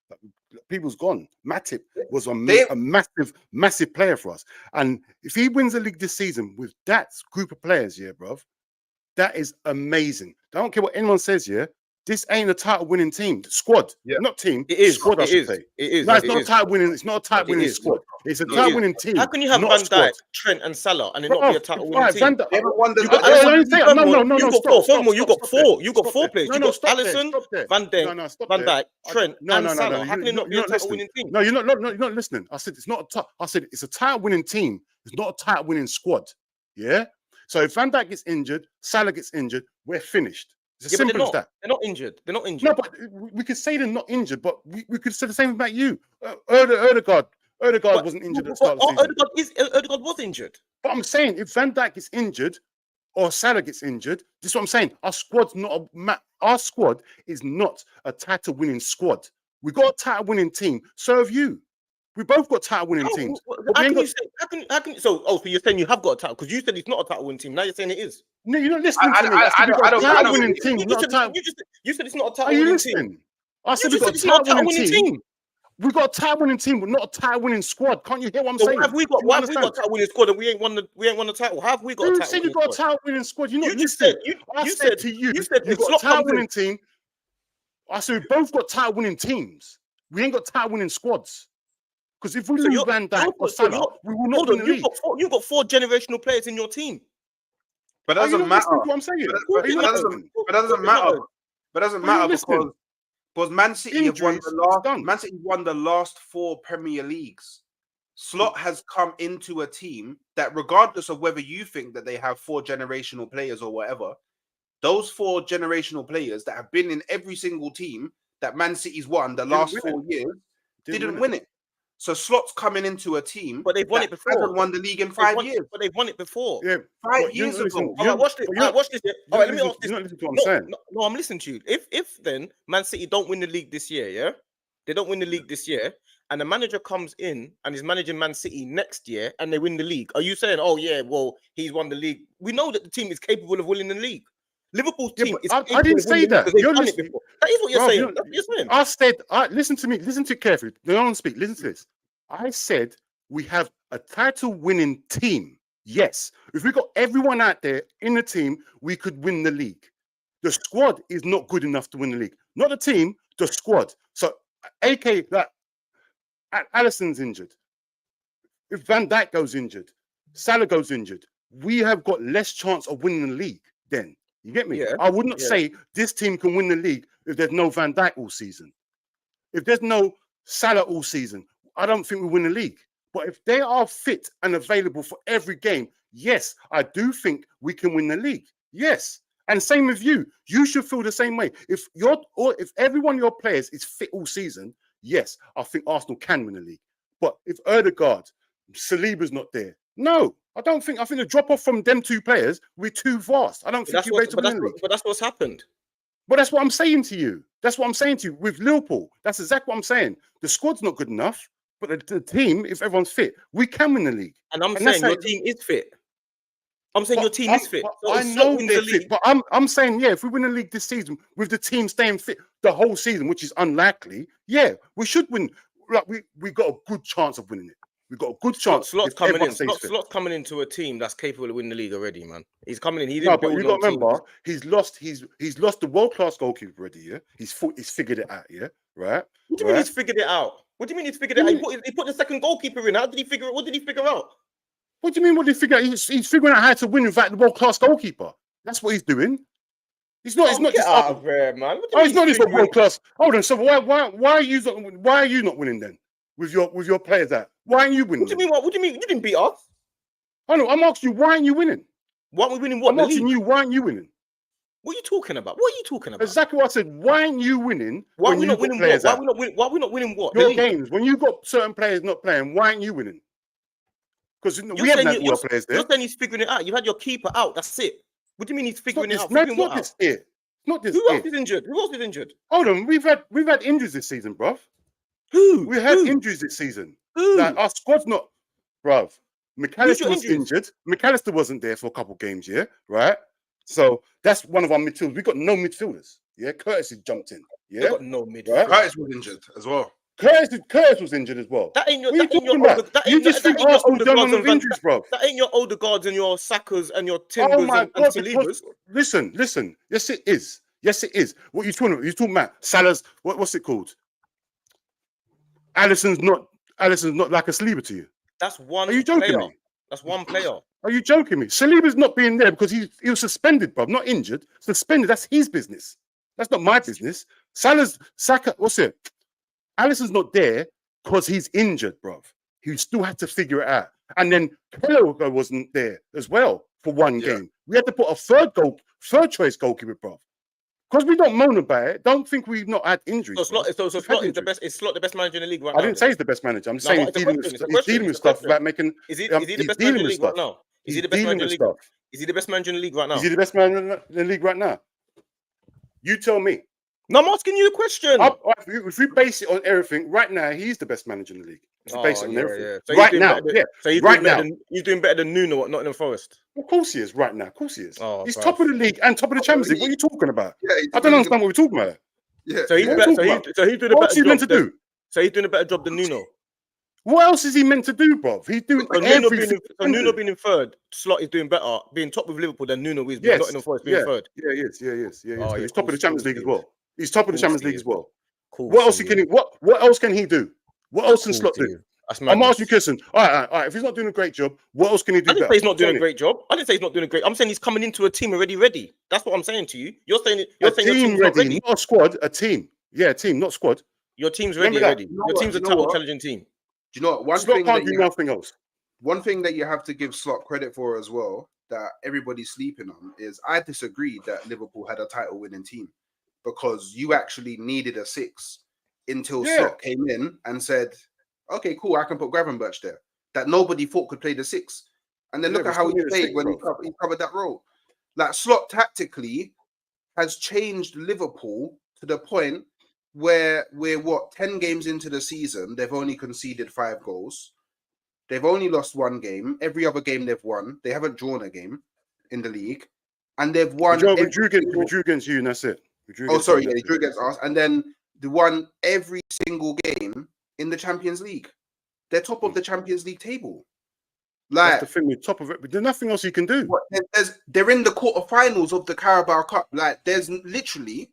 People's gone. Matip was a massive player for us. And if he wins the league this season with that group of players, yeah, bruv, that is amazing. I don't care what anyone says, yeah. This ain't a title-winning team. Squad, not team. It is. Squad, I should say. It is. No, it's not a title-winning. It's not a title-winning squad. It's a title-winning team. How can you have Van Dijk, Trent, and Salah and it not be a title-winning team? They haven't won the. You got four. You got four players. You got Alisson, Van Dijk, Trent, and Salah. How can it not be a title-winning team? No, you're not listening. I said it's not a. I said it's a title-winning team. It's not a title-winning squad. Yeah. So if Van Dijk gets injured, Salah gets injured, we're finished. It's as simple as that. They're not injured. No, but we could say they're not injured, but we could say the same about you. Odegaard wasn't injured at the start of the season. Odegaard was injured. But I'm saying if Van Dijk gets injured or Salah gets injured, this is what I'm saying. Our squad is not a title-winning squad. We got a title-winning team. So have you. We both got title-winning teams. So you're saying you have got a title because you said it's not a title-winning team. Now you're saying it is. No, you're not listening to me. I don't. Title-winning team. You said it's not a title-winning team. I said we got a title-winning team. We got a title-winning team, but not a title-winning squad. Can't you hear what I'm saying? Why have we got a title-winning squad and we ain't won the title? How have we got a title-winning squad? You said you got a title-winning squad. You said you got a title-winning team. I said we both got title-winning teams. We ain't got title-winning squads. Because if we lose Van Dijk or Salah, we will not win the league. You've got four generational players in your team. But that doesn't matter. What I'm saying. But that doesn't matter. But that doesn't matter because Man City have won the last. Man City won the last 4 Premier Leagues. Slot has come into a team that, regardless of whether you think that they have 4 generational players or whatever, those 4 generational players that have been in every single team that Man City's won the last 4 years didn't win it. So Slot's coming into a team, but they've won it before. Hasn't won the league in 5 years. But they've won it before. Yeah, 5 years ago. Watch this. Watch this. All right, let me ask this. You're not listening to what I'm saying. No, I'm listening to you. If then Man City don't win the league this year, yeah, they don't win the league this year, and the manager comes in and is managing Man City next year, and they win the league. Are you saying, oh yeah, well he's won the league? We know that the team is capable of winning the league. Liverpool's team is. I didn't say that. That is what you're saying. That's what you're saying. I said, listen to me. Listen to it carefully. Don't speak. Listen to this. I said we have a title-winning team. Yes. If we got everyone out there in the team, we could win the league. The squad is not good enough to win the league. Not the team, the squad. So, AK, like, Alisson's injured. If Van Dijk goes injured, Salah goes injured, we have got less chance of winning the league then. You get me? Yeah. I would not say this team can win the league if there's no Van Dijk all season. If there's no Salah all season, I don't think we win the league. But if they are fit and available for every game, yes, I do think we can win the league. Yes. And same with you. You should feel the same way. If every one of your players is fit all season, yes, I think Arsenal can win the league. But if Odegaard, Saliba's not there, no, I don't think. I think the drop off from them 2 players will be too vast. I don't think you're ready to win the league. But that's what's happened. But that's what I'm saying to you. That's what I'm saying to you with Liverpool. That's exactly what I'm saying. The squad's not good enough. But the team, if everyone's fit, we can win the league. And I'm saying your team is fit. I'm saying your team is fit. So I know they're fit, but I'm saying, yeah, if we win the league this season with the team staying fit the whole season, which is unlikely, yeah, we should win. Like we got a good chance of winning it. We got a good chance. Slot's coming into a team that's capable of winning the league already, man. He's coming in. He didn't. No, but you got to remember, he's lost the world-class goalkeeper already. Yeah, he's figured it out. Yeah, right. What do you mean he's figured it out? What do you mean he's figured it out? He put the second goalkeeper in. How did he figure it? What did he figure out? What do you mean? What did he figure out? He's figuring out how to win without the world-class goalkeeper. That's what he's doing. He's not. It's not just out of there, man. He's not just world-class. Hold on. So why are you not winning then with your players out? Why aren't you winning? What do you mean? What do you mean? You didn't beat us. I know. I'm asking you. Why aren't you winning? Why aren't we winning? What? I'm asking you. Why aren't you winning? What are you talking about? What are you talking about? Exactly what I said. Why aren't you winning? Why are we not winning what? Why are we not winning what? Your games. When you got certain players not playing, why aren't you winning? Because we haven't had all players there. You're saying he's figuring it out. You had your keeper out. That's it. What do you mean he's figuring it out? Not this year. Not this year. Who else is injured? Who else is injured? Hold on. We've had injuries this season, bruv. Who? We had injuries this season. Who? Like our squad's not, bruv. McAllister was injured. McAllister wasn't there for a couple games, yeah, right? So that's one of our midfielders. We got no midfielders. Yeah, Curtis has jumped in. They Yeah, got no midfield. Right? Curtis was injured as well. Curtis was injured as well. That ain't your. What are you That ain't your talking about? older. That You ain't, just that think ain't your Arsenal's older done guards on and Van. injuries, bro. That ain't your older guards and your Sackers and your Oh Timbers my and God! Salibas. Listen. Yes, it is. Yes, it is. What you talking about? You talking about Salah's? What's it called? Alisson's not like a Saliba to you. That's one. Are you joking player. me? That's one player. Are you joking me? Saliba's not being there because he was suspended, bro. Not injured. Suspended. That's his business. That's not my business. Saka. What's it? Alisson's not there because he's injured, bro. He still had to figure it out. And then Keller wasn't there as well for one game. We had to put a third choice goalkeeper, bro. Because we don't moan about it. Don't think we've not had injuries. So Slot is the best. Is Slot the best manager in the league right now? I didn't say he's the best manager. I'm saying he's dealing with stuff about making. Is he the best manager in the league right now? Is he the best manager in the league? Is he the best manager in the league right now? Is he the best manager in the league right now? You tell me. No, I'm asking you a question. If we base it on everything, right now he's the best manager in the league. If we base it on everything. Yeah. So right now, So he's doing better than Nuno at Nottingham Forest. Of course he is. Right now, of course he is. Oh, he's top of the league and top of the Champions League. What are you talking about? Yeah, I don't understand what we're talking about. Yeah. So he's better. So he's doing a better job. So he's doing a better job than Nuno. What else is he meant to do, bro? He's doing everything. Nuno being in third, Slot is doing better, being top with Liverpool than Nuno is. Yes. Nottingham Forest being third. Yeah, he is. Oh, he's top of the Champions League as well. He's top of the Champions League as well. Cool. What else can he? What else can he do? What else can Slot do? I'm asking you, Kirsten. All right. If he's not doing a great job, what else can he do? I didn't say he's not doing a great job. I didn't say he's not doing a great. I'm saying he's coming into a team already ready. That's what I'm saying to you. You're saying your team's ready, not a squad. A team. Yeah, a team, not squad. Your team's ready. Your team's a title challenging team. Do you know what? Slot can't do nothing else. One thing that you have to give Slot credit for as well, that everybody's sleeping on, is I disagree that Liverpool had a title-winning team because you actually needed a 6 until Slot came in and said, "Okay, cool, I can put Gravenberch there." That nobody thought could play the 6, and then look at how he played when he covered that role. Like Slot tactically has changed Liverpool to the point where we're 10 games into the season, they've only conceded 5 goals. They've only lost 1 game. Every other game they've won. They haven't drawn a game in the league. And they've won. We drew against you, and that's it. They drew against us. And then they won every single game in the Champions League. They're top of the Champions League table. Like, that's the thing, we're top of it, but there's nothing else you can do. They're in the quarterfinals of the Carabao Cup. Like, there's literally,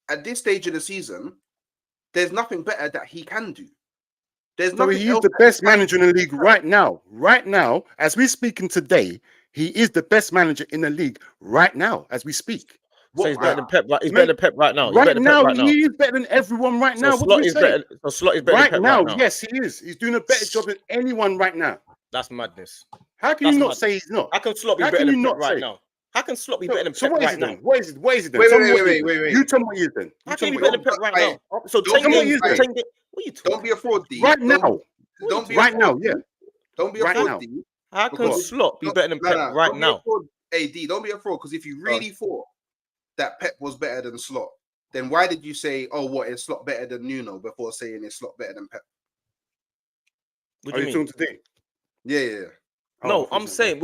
at this stage of the season, there's nothing better that he can do. He's the best manager in the league right now. Right now, as we're speaking today, he is the best manager in the league right now, as we speak. So he's better than Pep. He's better than Pep right now. Right now, he is better than everyone right now. Slot is better. So Slot is better right than Pep now. Right now. Yes, he is. He's doing a better job than anyone right now. That's madness. How can you not say he's not? How can Slot be better than Pep right now? How can Slot be better than Pep right now? What is it? What is it then? Wait. You tell me what he is then. How can he be better than Pep right now? So don't be a fraud, D. Right now. Don't be right now. Yeah. Don't be a fraud, D. How can Slot be better than Pep right now? Hey, D, don't be a fraud, because if you really thought that Pep was better than Slot, then why did you say, "Oh, what is Slot better than Nuno?" before saying is Slot better than Pep? What do you mean? Talking today? Yeah. No, I'm saying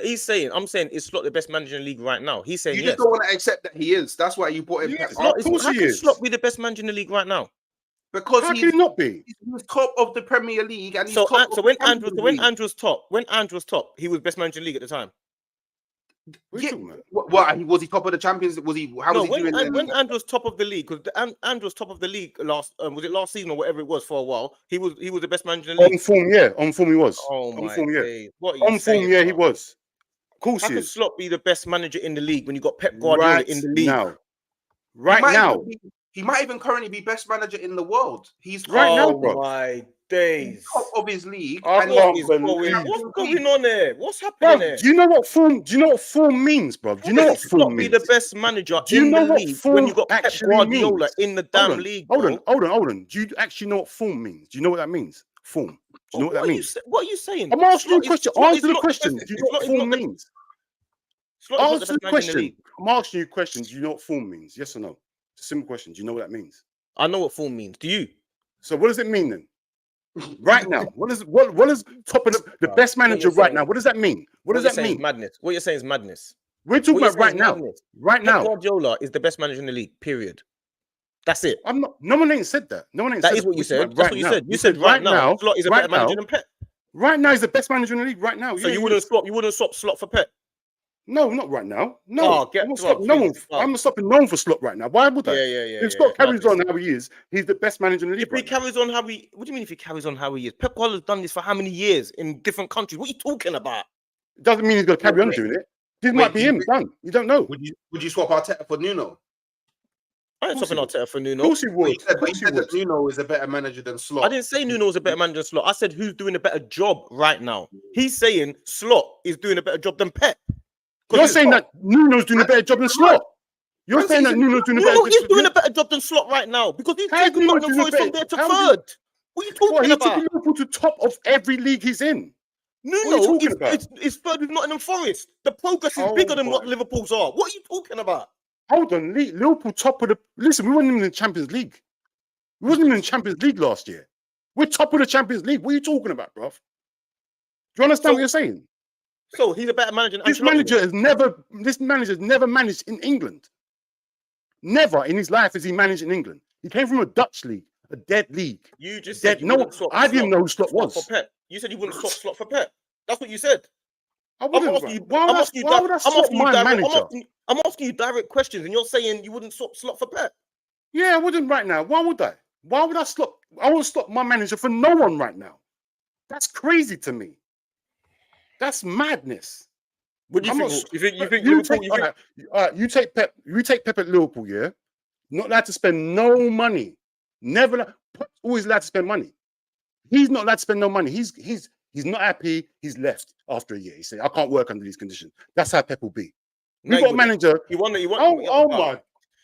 He's saying I'm saying is Slot the best manager in the league right now? He's saying you just don't want to accept that he is. That's why you brought him. How can Slot be the best manager in the league right now? Because how can he not be? He's top of the Premier League, and so when Andrew's top, he was best manager in the league at the time. What was he top of the Champions? Was he? How was he doing? When Andrew's top of the league, because Andrew's top of the league last was it last season or whatever it was for a while. He was the best manager in the league. On form, he was. Oh my days. He was. Of course, how can Slot be the best manager in the league when you got Pep Guardiola in the league? Right now. He might even currently be best manager in the world. He's right now, bro. My days. Top of his league. What's going on there? What's happening there? Do you know what form means, bro? Do you know what form means? Be the best manager in the league when you got Pep Guardiola in the damn league. Hold on. Do you actually know what form means? Do you know what that means? Form. Do you know what that means? What are you saying? I'm asking you a question. Answer the question. Do you know what form means? Answer the question. I'm asking you a question. Do you know what form means? Yes or no? It's a simple question. Do you know what that means? I know what form means. Do you? So what does it mean then? Right now, what is top of the best manager right now? What does that mean? What does that mean? Madness. What you're saying is madness. We're talking What you're about right saying is now. madness. Right Pep now. Guardiola is the best manager in the league. Period. That's it. I'm not. No one ain't said that. No one ain't That said is what that. you We're talking said. about That's right what you now. said. You We said right now, Slot is a better right manager now, than Pep. right now, he's the best manager in the league right now. So Yeah, you he wouldn't is. swap. You wouldn't swap Slot for Pep. No, not right now. No, Oh, get I'm not to stopping no one. Oh. I'm not stopping no one for Slot right now. Why would I? Yeah. If Slot carries Madness. on how he is, he's the best manager in the league. If he carries on how he, what do you mean if he carries on how he is? Pep Guardiola's done this for how many years in different countries? What are you talking about? It doesn't mean he's going to carry on doing it. This might be him done. You don't know. Would you swap Arteta for Nuno? I ain't swapping Arteta for Nuno. Of course he would. But you said that Nuno is a better manager than Slot. I didn't say Nuno was a better manager than Slot. I said who's doing a better job right now. He's saying Slot is doing a better job than Pep. You're saying that Nuno's doing a better job than Slot. You're saying that Nuno's doing a better job. He's doing a better job than Slot right now because he's taken Nottingham Forest from there to third. What are you talking about? He's taking Liverpool to top of every league he's in. Nuno is third with Nottingham Forest. The progress is bigger than what Liverpool's are. What are you talking about? Hold on, Liverpool top of the... Listen, we weren't even in the Champions League. We wasn't even in the Champions League last year. We're top of the Champions League. What are you talking about, bruv? Do you understand what you're saying? So he's a better manager than This manager has never managed in England. Never in his life has he managed in England. He came from a Dutch league, a dead league. You just said I didn't know who Slot was. For Pep. You said you wouldn't swap Slot for Pep. That's what you said. I'm asking you direct questions, and you're saying you wouldn't swap Slot for Pep. Yeah, I wouldn't right now. Why would I? Why would I swap? I won't swap my manager for no one right now. That's crazy to me. That's madness. What do you think? You take Pep. You take Pep at Liverpool. Yeah, not allowed to spend no money. Never. Always allowed to spend money. He's not allowed to spend no money. He's not happy. He's left after a year. He said, "I can't work under these conditions." That's how Pep will be. We got a manager. You want? Oh my.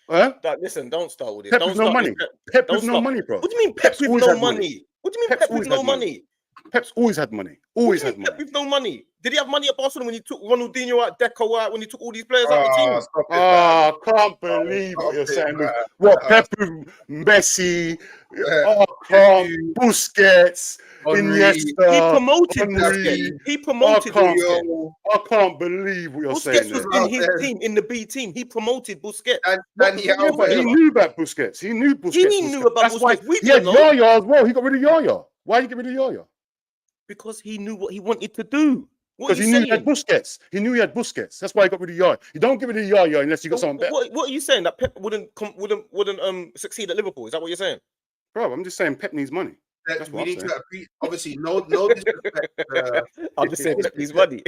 Huh? Listen, don't start with this. Pep with no money. Pep with no money, bro. What do you mean Pep with no money? What do you mean Pep with no money? Pep's always had money. Always had money. Pep with no money. Did he have money at Barcelona when he took Ronaldinho out, Deco out, when he took all these players out the team? I can't believe what you're saying. What Pep with Messi, Busquets, Iniesta. He promoted Busquets. He promoted Busquets. I can't believe what you're saying. Busquets was in his team, in the B team. He promoted Busquets. And he knew about Busquets. He knew Busquets. He knew about Busquets. He had Yaya as well. He got rid of Yaya. Why did he get rid of Yaya? Because he knew what he wanted to do. Because he knew he had Busquets. He knew he had Busquets. That's why he got rid of Yaya. You don't get rid of Yaya unless you got someone better. What are you saying? That Pep wouldn't succeed at Liverpool? Is that what you're saying? Bro, I'm just saying Pep needs money. That's what we need to obviously no disrespect. I'm just saying Pep needs money.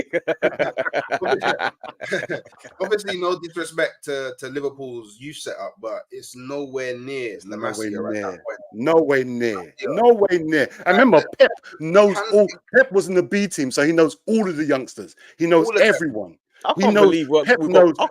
Obviously, no disrespect to Liverpool's youth setup, but it's nowhere near La Masia at that point. Nowhere near. Nowhere near. I remember Pep knows all. Pep was in the B team, so he knows all of the youngsters. He knows everyone. I can't believe what Pep knows. I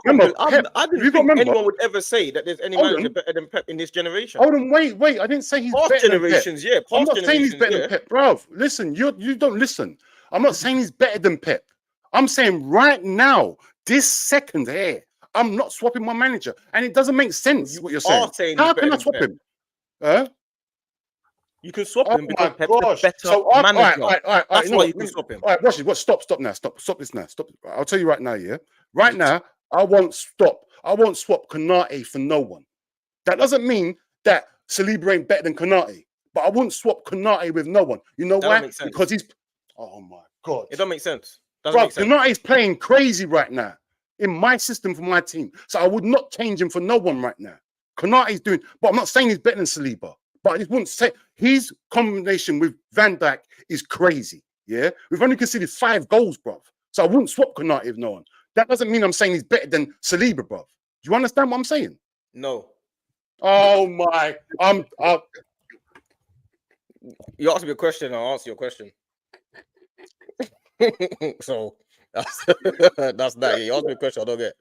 didn't think anyone would ever say that there's any manager better than Pep in this generation. Hold on, wait. I didn't say he's better generations, than Pep. I'm not saying he's better than Pep, bro. Listen, you don't listen. I'm not saying he's better than Pep. I'm saying right now, this second here, I'm not swapping my manager, and it doesn't make sense what you're saying. How can I swap him? You can swap him because Pep's a better manager. That's why you can swap him. All right, watch it. Stop now. Stop this now. Stop. I'll tell you right now, yeah? Right now, I won't swap Konate for no one. That doesn't mean that Saliba ain't better than Konate, but I wouldn't swap Konate with no one. You know why? Because he's... Oh, my God. It don't make sense. Konate's playing crazy right now in my system for my team. So I would not change him for no one right now. Konate's doing... But I'm not saying he's better than Saliba. But I just wouldn't say his combination with Van Dijk is crazy. Yeah, we've only conceded 5 goals, bruv. So I wouldn't swap Konate with no one. That doesn't mean I'm saying he's better than Saliba, bruv. Do you understand what I'm saying? No. Oh my! You asked me a question. I'll answer your question. So that's that. You asked me a question. I don't get.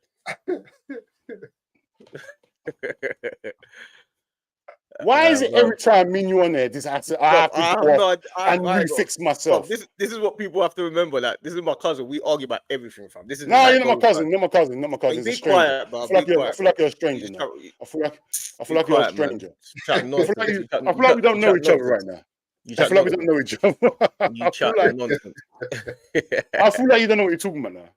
Why is it every time me and you on there, I have to go off and refix myself? This is what people have to remember. Like, this is my cousin. We argue about everything, fam. This is no, you're not my cousin. Not my cousin. Not my cousin. Be quiet, bro. I feel like you're a stranger now. I feel like you're a stranger. I feel like we don't know each other right now. I feel like we don't know each other. You chat nonsense. I feel like you don't know what you're talking about now.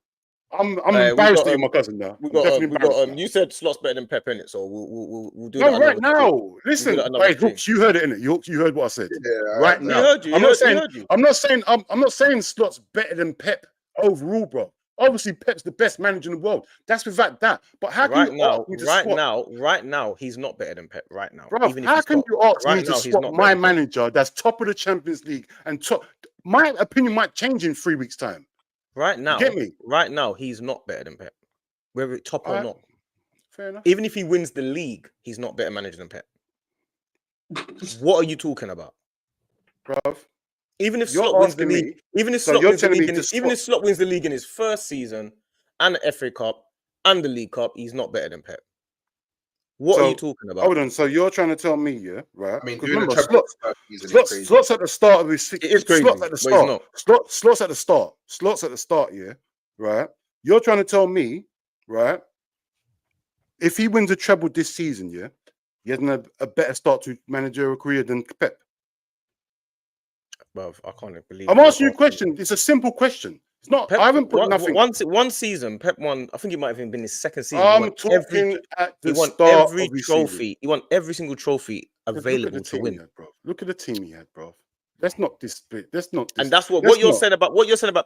I'm we embarrassed got, at you, my cousin. Now We I'm got, definitely we embarrassed. got. You said Slot's better than Pep, innit? So we'll do that No, right another stream. now. We'll do Listen, that another wait, stream. Hooks, you heard it, innit? You heard what I said. Yeah, I Right heard He now. heard you. I'm He not saying. heard you. I'm not saying. I'm not saying Slot's better than Pep overall, bro. Obviously, Pep's the best manager in the world. That's without that. But how can you ask me to swap? Right now, he's not better than Pep. Right now, Bro, even if how he's can top. you ask me Right to now, he's swap not my better than Pep. manager that's top of the Champions League and top? My opinion might change in 3 weeks' time. Right now, Get me? Right now, he's not better than Pep, whether it's top or Alright. not. Fair enough. Even if he wins the league, he's not better manager than Pep. What are you talking about? Bro, Even if you're Slot wins the asking league, me. even if So Slot you're wins the telling me league, to even if swap. Slot wins the league in his first season and the FA Cup and the League Cup, he's not better than Pep. What are you talking about? Hold on. So you're trying to tell me, yeah, right? I mean, Because doing remember, the Champions League season is crazy. Slot's at the start of his. It is crazy, Slot's at the but he's start. not. Slot's at the start. Slot's at the start, yeah, right? You're trying to tell me, right? If he wins a treble this season, yeah, he has a better start to managerial career than Pep. Bruv, I can't believe. I'm asking you a question. It's a simple question. It's not. Pep, I haven't put nothing. One season, Pep won. I think it might have even been his second season. I'm talking at the start every of his trophy. season. He won every single trophy available to win. Bro. Look at the team he had, bro. Let's not display. Let's not. And that's what you're saying about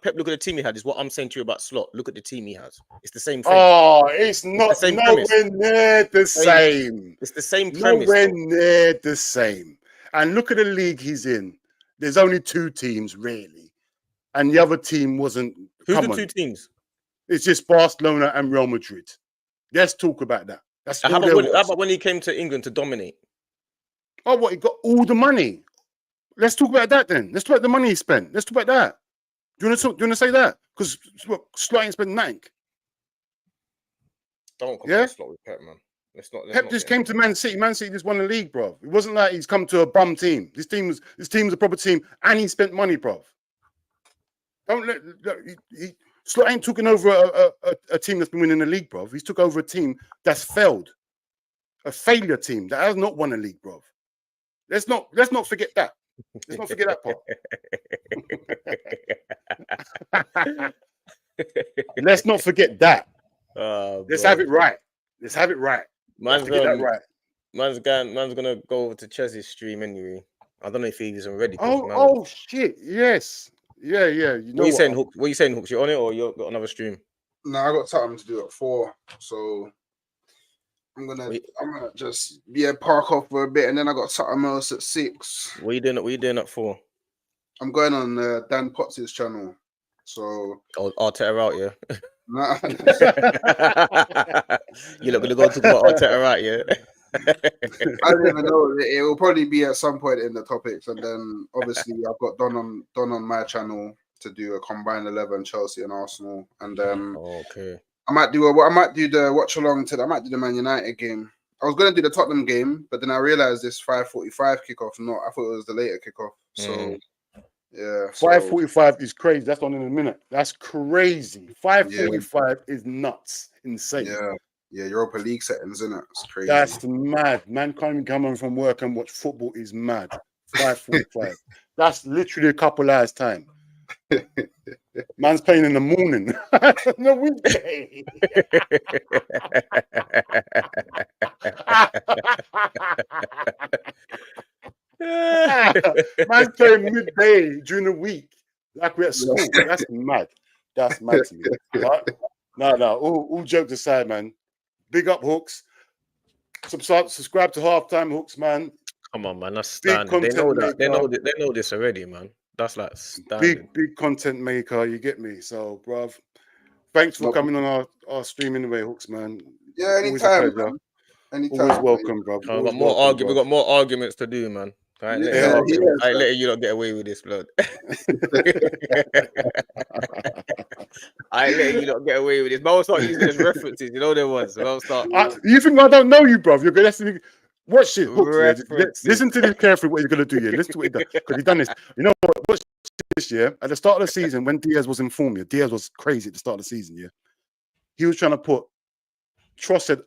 Pep. Look at the team he had is what I'm saying to you about Slot. Look at the team he has. It's the same thing. Oh, it's not nowhere near the same. It's the same premise. Nowhere near the same. And look at the league he's in. There's only 2 teams really, and the other team wasn't. Who's the 2 teams? It's just Barcelona and Real Madrid. Let's talk about that. That's how about when he came to England to dominate? Oh, what? He got all the money. Let's talk about that then. Let's talk about the money he spent. Let's talk about that. Do you want to say that? Because Slot ain't spent nothing. Don't compare Slot with Pep, man. Pep just came to Man City. Man City just won the league, bro. It wasn't like he's come to a bum team. This team's a proper team, and he spent money, bro. Don't let Slot ain't taking over a team that's been winning the league, bro. He's took over a team that's failed, a failure team that has not won a league, bro. Let's not forget that. Let's not forget that part. Let's not forget that. Let's have it right. Let's have it right. Man's gonna go over to Chez's stream anyway. I don't know if he's already. Oh shit! Yes, yeah. You know what are you saying, Hooks? You on it or you got another stream? No, I got something to do at 4, so I'm gonna just park off for a bit, and then I got something else at 6. What are you doing at 4? I'm going on Dan Potts' channel. So Arteta out, yeah. Nah. You're not gonna go talk about Arteta out, yeah. I don't even know. It will probably be at some point in the topics, and then obviously I've got Don on my channel to do a combined 11 Chelsea and Arsenal, and okay. I might do the watch along to. I might do the Man United game. I was going to do the Tottenham game, but then I realized this 5:45 kickoff. I thought it was the later kickoff. So yeah, 5:45 is crazy. That's on in a minute. That's crazy. 5:45 is nuts, insane. Yeah, Europa League settings, isn't it? It's crazy. That's mad. Man can't even come home from work and watch football. Is mad. 5:45. That's literally a couple hours time. Man's playing in the morning. No weekday. Man's playing midday during the week, like we're at school. That's mad. That's mad to me. But no. All jokes aside, man. Big up Hooks. Subscribe to Halftime Hooks, man. Come on, man. That's standard. They know that. They know this already, man. That's like standard. Big content maker. You get me? So, bruv, thanks for coming on our stream anyway, Hooks, man. Yeah, anytime. Anytime. Always welcome, bro. We got more arguments to do, man. I ain't letting you not get away with this, blood. I ain't letting you not get away with this. But I'll start using these references. You know there was. So I'll start. You think I don't know you, bro? You're gonna have to watch it. Listen to this carefully. What you're gonna do, yeah? Listen to what he done, because he done this. You know what? Watch this, yeah. At the start of the season, when Diaz was in form, Diaz was crazy at the start of the season, yeah. He was trying to put Trossard,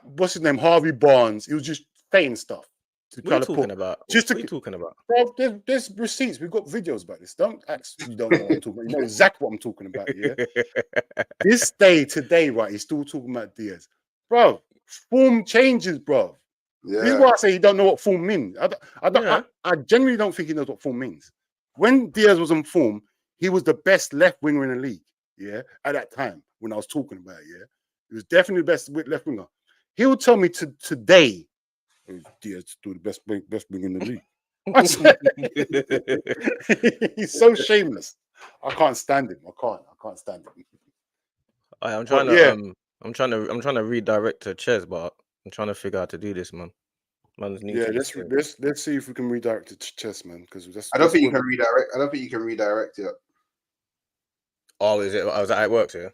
what's his name, Harvey Barnes. He was just saying stuff. to What are try you to talking put. about? Just What are to, you talking about? bro, there's receipts. We've got videos about this. Don't ask. You don't know what I'm talking about. You know exactly what I'm talking about. Yeah. This day today, right? He's still talking about Diaz, bro. Form changes, bro. This is Yeah. why I say he don't know what form means. Yeah. I genuinely don't think he knows what form means. When Diaz was in form, he was the best left winger in the league. Yeah, at that time when I was talking about it, yeah, he was definitely the best left winger. He would tell me today, Diaz do the best winger in the league. I said, he's so shameless. I can't stand him. I can't stand him. I'm But trying to yeah, I'm trying to redirect to Ches, but I'm trying to figure out how to do this, man. Man's new yeah. to this thing. Let's see if we can redirect it to chess, man. Because that's. I don't think you can redirect. I don't think you can redirect it. Oh, is it? Oh, is that how it works? Yeah.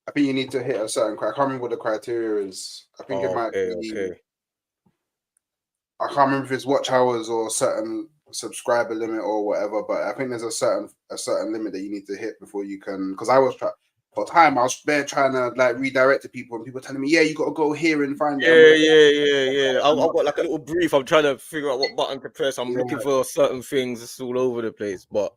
I think you need to hit a certain. I can't remember what the criteria is. I think it might be. Okay. I can't remember if it's watch hours or a certain subscriber limit or whatever, but I think there's a certain limit that you need to hit before you can. Because I was for time, I was there trying to like redirect to people, and people telling me, "Yeah, you got to go here and find Yeah. I've got like a little brief. I'm trying to figure out what button to press. I'm looking for certain things. It's all over the place. But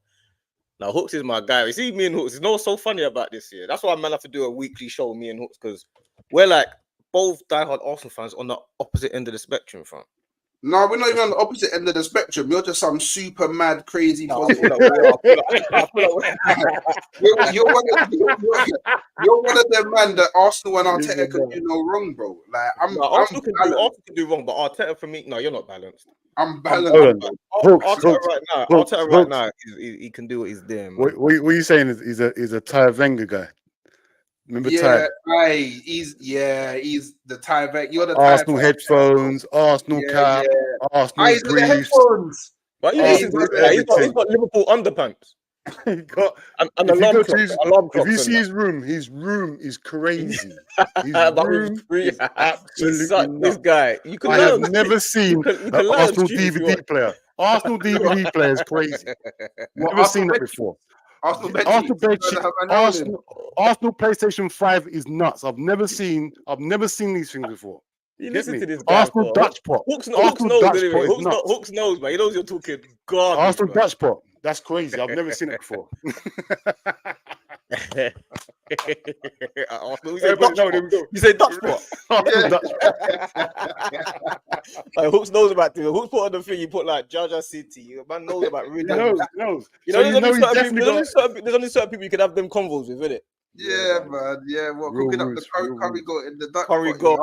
now Hooks is my guy. You see, me and Hooks. You know what's so funny about this year? That's why I man have to do a weekly show, me and Hooks, because we're like both diehard Arsenal fans on the opposite end of the spectrum, fam. No, we're not even on the opposite end of the spectrum. You're just some super mad, crazy No, positive. I feel like you're one of them man that Arsenal and Arteta can do no wrong, bro. Like Arsenal can do wrong, but Arteta for me, no, you're not balanced. I'm balanced. Arteta right now, he can do what he's doing. Man. What are you saying? He's a Ty Wenger guy. Remember Ty? He's the Ty Wenger. You're the Arsenal Ty headphones, Arsenal cap, Arsenal he's got the briefs. headphones. But you listen to this guy. He's got Liverpool underpants. He got an if alarm you go clock. to if you see his room is crazy. His room is absolutely nuts. This guy. You can I have never seen an Arsenal DVD player. Arsenal DVD player is crazy. Never seen that before. Arsenal PlayStation 5 is nuts. I've never seen these things before. You listen to this guy. Arsenal Dutch pot. Hooks knows, Hooks knows, man. He knows you're talking garbage. Arsenal Dutch pot. That's crazy. I've never seen it before. Arsenal, you say Dutch pot. Hooks knows about this. Hooks put on the thing. You put like Jaja City. Man knows about really. He knows. There's only certain people you can have them convos with, isn't it? Yeah, man. Yeah, cooking up the curry goat in the Dutch curry goat.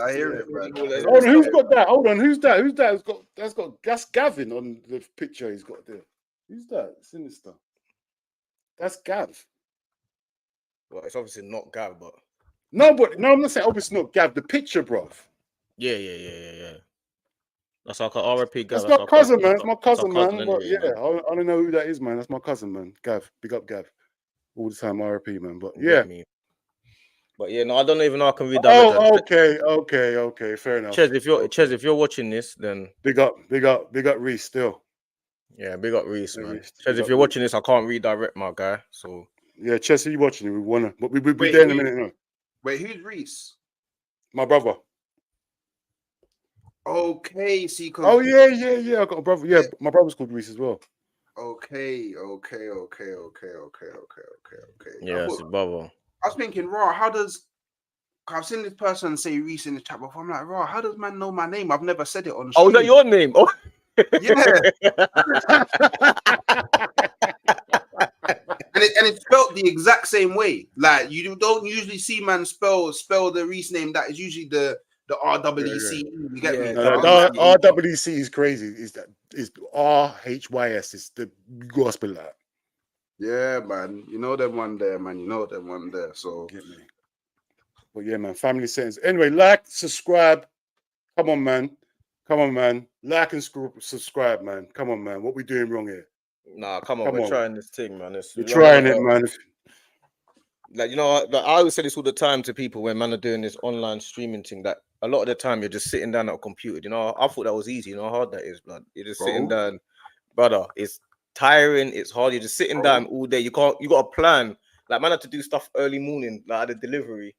I hear it, man. Hold on, who's got that? Hold on, who's that? That's Gavin on the picture he's got there. Who's that? Sinister. That's Gav. Well, it's obviously not Gav, but no, I'm not saying obviously not Gav. The picture, bro. Yeah. That's like an RIP Gav. That's my cousin, man. It's my cousin, man. But yeah, I don't know who that is, man. That's my cousin, man. Gav, big up Gav. All the time, RIP, man. But yeah. But yeah, no, I don't even know I can read that. Oh, okay. Fair enough. Ches, if you're watching this, then big up Reese still. Yeah, big up Reese, man. Ches, if you're watching this, I can't redirect my guy. So yeah, Ches, are you watching it? We wanna, but we'll be there in a minute. No. Wait, who's Reese? My brother. Okay, see. Oh yeah. I got a brother. Yeah, my brother's called Reese as well. Okay. Yeah, it's brother. I was thinking, I've seen this person say Reese in the chat before. I'm like, how does man know my name? I've never said it on stream. Oh, is that your name? Oh, yeah. and it's spelled the exact same way. Like you don't usually see man spell the Reese name. That is usually the RWC. You get me? The RWC is crazy. Is RHYS? It's the gospel that. Yeah, man. You know them one there, man. So get me. But yeah, man. Family settings. Anyway, like, subscribe. Come on, man. Like and subscribe, man. Come on, man. What we doing wrong here? Nah, come on. We're trying this thing, man. We're trying it, man. Like, you know, like, I always say this all the time to people when man are doing this online streaming thing, that a lot of the time you're just sitting down at a computer. You know, I thought that was easy. You know how hard that is, blood. You're just sitting down, brother. It's tiring. It's hard. You're just sitting down all day. You got a plan. Like, man had to do stuff early morning, like at the delivery.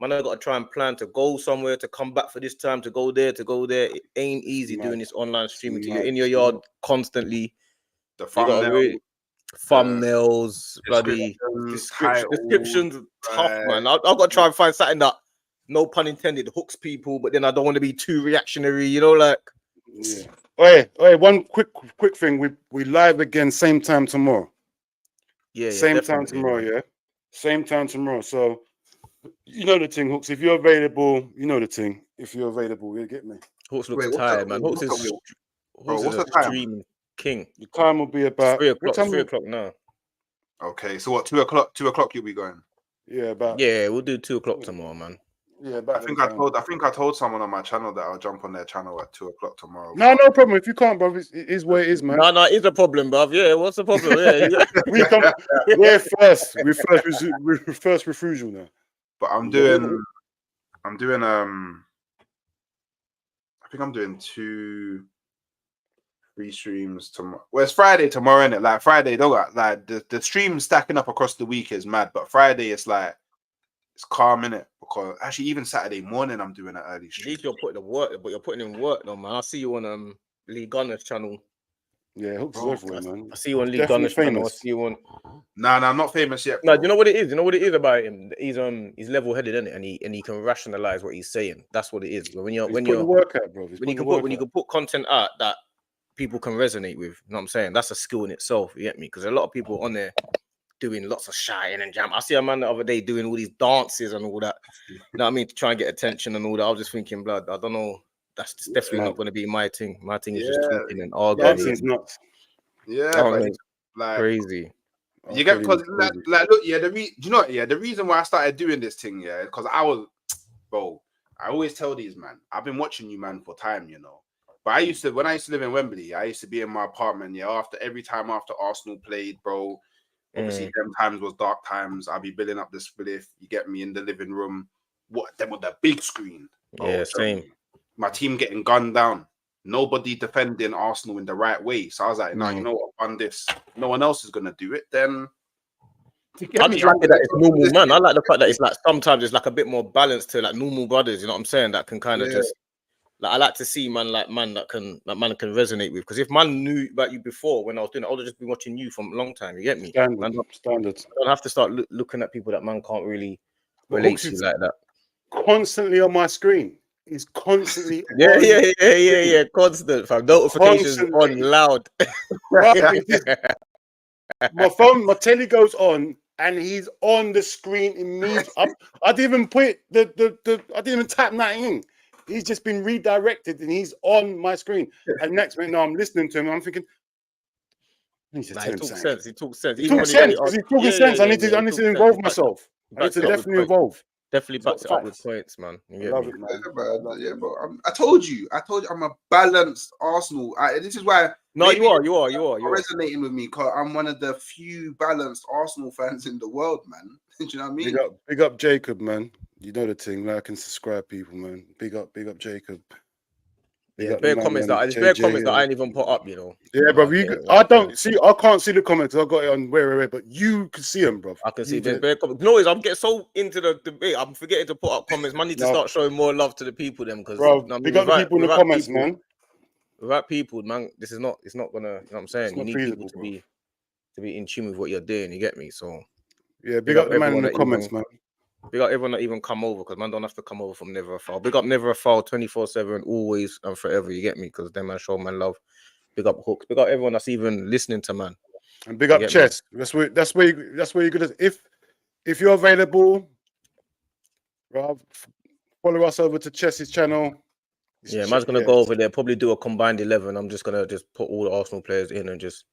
Man, I got to try and plan to go somewhere, to come back for this time, to go there, to go there. It ain't easy doing this online streaming. You're in your yard constantly. The You got to really thumbnails, bloody descriptions, tough, man. I've got to try and find something that, no pun intended, hooks people, but then I don't want to be too reactionary, you know, like. Yeah. Hey, one quick thing. We live again, same time tomorrow. Yeah, same time tomorrow, man. Yeah. Same time tomorrow. So you know the thing, Hooks. If you're available, you know the thing. If you're available, you get me. Hooks looks tired, man. Hooks is a streaming king. The time will be about 3 o'clock. 3 o'clock now. Okay, so what? 2 o'clock. 2 o'clock, you'll be going. Yeah, we'll do 2 o'clock tomorrow, man. Yeah, I think I told someone on my channel that I'll jump on their channel at 2 o'clock tomorrow. No problem. If you can't, bro, it is what it is, man. No, it's a problem, bruv. Yeah, what's the problem? Yeah, we're first. We're first refusal now. But I think I'm doing 2, 3 streams tomorrow. Well, it's Friday tomorrow, innit? Like Friday, don't like the stream stacking up across the week is mad, but Friday it's like it's calm, innit? Because actually, even Saturday morning, I'm doing an early stream. At least you're putting the work, but you're putting in work, though, man. I see you on Lee Gunner's channel. Yeah, Hooks is everywhere, man. I see you on Lee Gunner's channel. I see you on. Nah, I'm not famous yet. No, do you know what it is? You know what it is about him? He's level-headed, isn't it? And he can rationalize what he's saying. That's what it is. When you can put content out that people can resonate with, you know what I'm saying? That's a skill in itself. You get me? Because a lot of people on there doing lots of shouting and jam. I see a man the other day doing all these dances and all that. You know what I mean? To try and get attention and all that. I was just thinking, blood, I don't know. That's definitely not going to be my thing. My thing is just talking and arguing. Dancing's nuts. Yeah, but it's like crazy. You get because like look, the reason why I started doing this thing, because I always tell these man, I've been watching you man for time, you know. But when I used to live in Wembley, I used to be in my apartment, every time after Arsenal played, bro. Obviously, them times was dark times. I'll be building up the spliff. You get me in the living room. Them with the big screen. Yeah, same. My team getting gunned down. Nobody defending Arsenal in the right way. So I was like, no, you know what? On this, no one else is gonna do it. Then I just like that it's normal, man. I like the fact that it's like sometimes it's like a bit more balanced to like normal brothers. You know what I'm saying? That can kind of just. Like I like to see man that can resonate with, because if man knew about you before when I was doing it, I would have just been watching you from a long time. You get me? Standard. I don't have to start looking at people that man can't really relate to like that. Constantly on my screen. He's constantly yeah. Constant, fam. Notifications on loud. My phone, my telly goes on, and he's on the screen immediately. I didn't even put I didn't even type that in. He's just been redirected and he's on my screen. And next minute, now I'm listening to him. I'm thinking, he talks sense. He talks sense. He's talking sense. I need to involve myself. I need to definitely involve. Definitely backs it up with points, man. I love it, man. Yeah, but I told you I'm a balanced Arsenal. This is why. No, you are. You're resonating with me because I'm one of the few balanced Arsenal fans in the world, man. Do you know what I mean? Big up Jacob, man. You know the thing. Like and subscribe, people, man. Big up Jacob. Bare comments that I ain't even put up, you know. Yeah, bro. I can't see the comments. I got it on where, but you can see them, bro. I can see there's bare comments. No, I'm getting so into the debate. I'm forgetting to put up comments. Man, need to start showing more love to the people, them, because big up the people in the comments, man. Without people, man, it's not gonna. You know what I'm saying? You need people to be in tune with what you're doing. You get me? So yeah, big up the man in the comments, man. Big up everyone that even come over, because man don't have to come over from Never a Foul. Big up Never a Foul 24/7, always and forever. You get me? Because them man show man love. Big up Hooks. Big up everyone that's even listening to man. And big up Chess. That's where you're gonna. If you're available, Rob, follow us over to Chess's channel. Yeah, man's gonna go over there, probably do a combined 11. I'm just gonna put all the Arsenal players in and just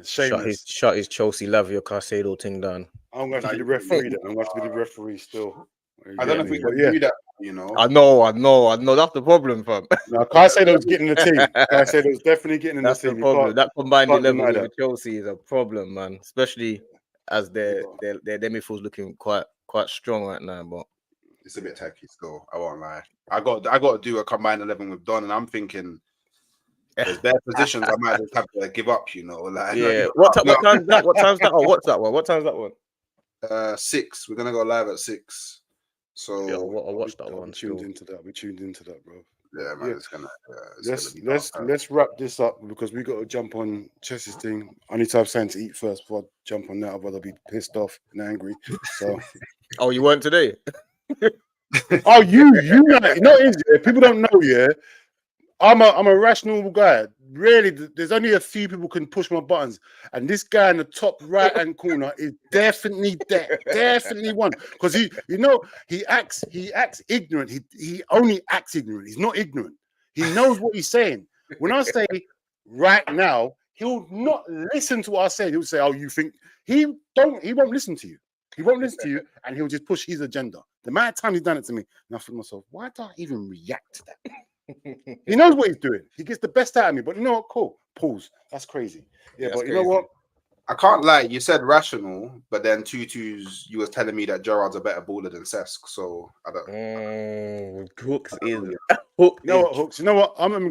shut his Chelsea Lavia Caicedo thing down. I'm going to be the referee. I'm going to be the referee still. I don't know if we can do that. You know. I know. That's the problem, fam. No, Caicedo's getting in the team. Caicedo's definitely getting in the team. The problem. That combined 11 with Chelsea is a problem, man. Especially as their midfield's looking quite strong right now, but it's a bit tacky still. I won't lie. I got to do a combined 11 with Don, and I'm thinking there's bare positions I might just have to give up. You know, like What time's that? Oh, what's that one? What time's that one? 6. We're gonna go live at 6. So Yeah, I watched that I'll one. be tuned Still. into that. We tuned into that, bro. yeah, man, Yeah. it's gonna be Let's wrap this up because we got to jump on Chess's thing. I need to have something to eat first before I jump on that. I'd rather be pissed off and angry. So, Oh, you weren't today? oh, you know, people don't know. Yeah, I'm a rational guy. Really, there's only a few people can push my buttons, and this guy in the top right hand corner is definitely there, definitely one. Because he acts ignorant. He only acts ignorant. He's not ignorant. He knows what he's saying. When I say right now, he'll not listen to what I say. He'll say, "Oh, you think he won't listen to you. He won't listen to you, and he'll just push his agenda." The amount of time he's done it to me, and I think to myself, why do I even react to that? He knows what he's doing. He gets the best out of me. But you know what? Cool. Pause. That's crazy. Yeah, but you know what? I can't lie. You said rational, but then Tutu's. You was telling me that Gerard's a better baller than Cesc. So I don't. Hooks is You know what, Hooks? You know what? I'm not even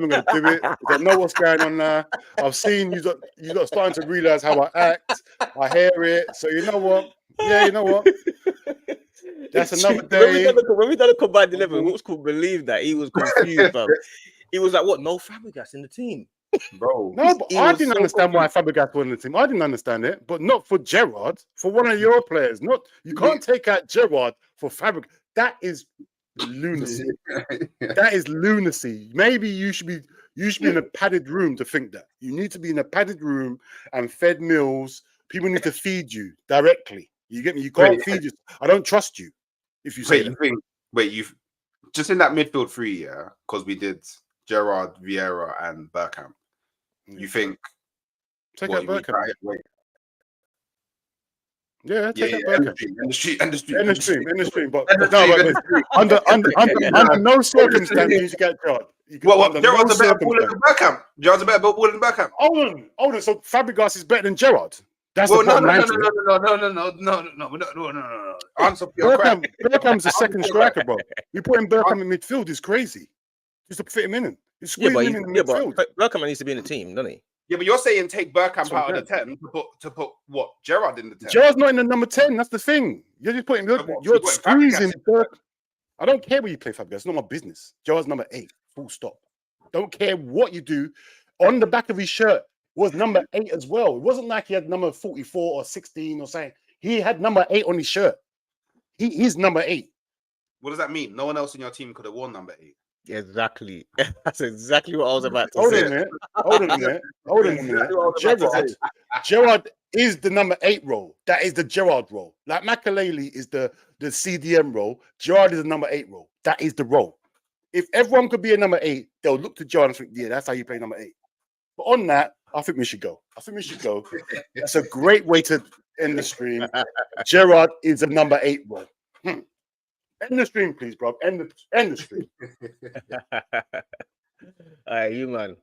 gonna do it. I know what's going on now. I've seen you got starting to realize how I act. I hear it. So you know what? Yeah, you know what? That's another day. When we done a combined 11, Hooks couldn't believe that. He was confused, fam. He was like, "What? No Fabregas in the team, bro." No, but I didn't understand why Fabregas was in the team. I didn't understand it, but not for Gerrard. For one of your players, you can't take out Gerrard for Fabregas. That is lunacy. That is lunacy. Maybe you should be in a padded room to think that. You need to be in a padded room and fed meals. People need to feed you directly. You get me? You can't feed you. I don't trust you if you say that. You've just in that midfield three, yeah, because we did Gerrard, Vieira, and Bergkamp. You think take out Bergkamp? Yeah, take out Bergkamp. In the stream. But under no circumstance you get Gerrard. Gerrard's a better baller than Bergkamp. Gerrard's a better baller than Bergkamp. Hold on. So Fabregas is better than Gerrard. That's no. Answer your question. Bergkamp's a second striker, bro. You put in Bergkamp in midfield is crazy. Just to fit him in. But Bergkamp needs to be in the team, doesn't he? Yeah, but you're saying take Bergkamp out of the 10 to put what? Gerrard in the 10. Gerrard's not in the number 10. That's the thing. You're just putting you're squeezing Bergkamp. I don't care where you play Fabregas. It's not my business. Gerrard's number 8. Full stop. Don't care what you do. On the back of his shirt was number 8 as well. It wasn't like he had number 44 or 16 or something. He had number 8 on his shirt. He's number 8. What does that mean? No one else in your team could have worn number 8. Exactly. That's exactly what I was about to say. Hold on a minute. Gerrard is the number 8 role. That is the Gerrard role. Like Makelele is the CDM role. Gerrard is the number 8 role. That is the role. If everyone could be a number 8, they'll look to Gerrard and think, yeah, that's how you play number 8. But on that, I think we should go. That's a great way to end the stream. Gerrard is a number 8 role. End the stream, please, bro. End the stream. All right, you man.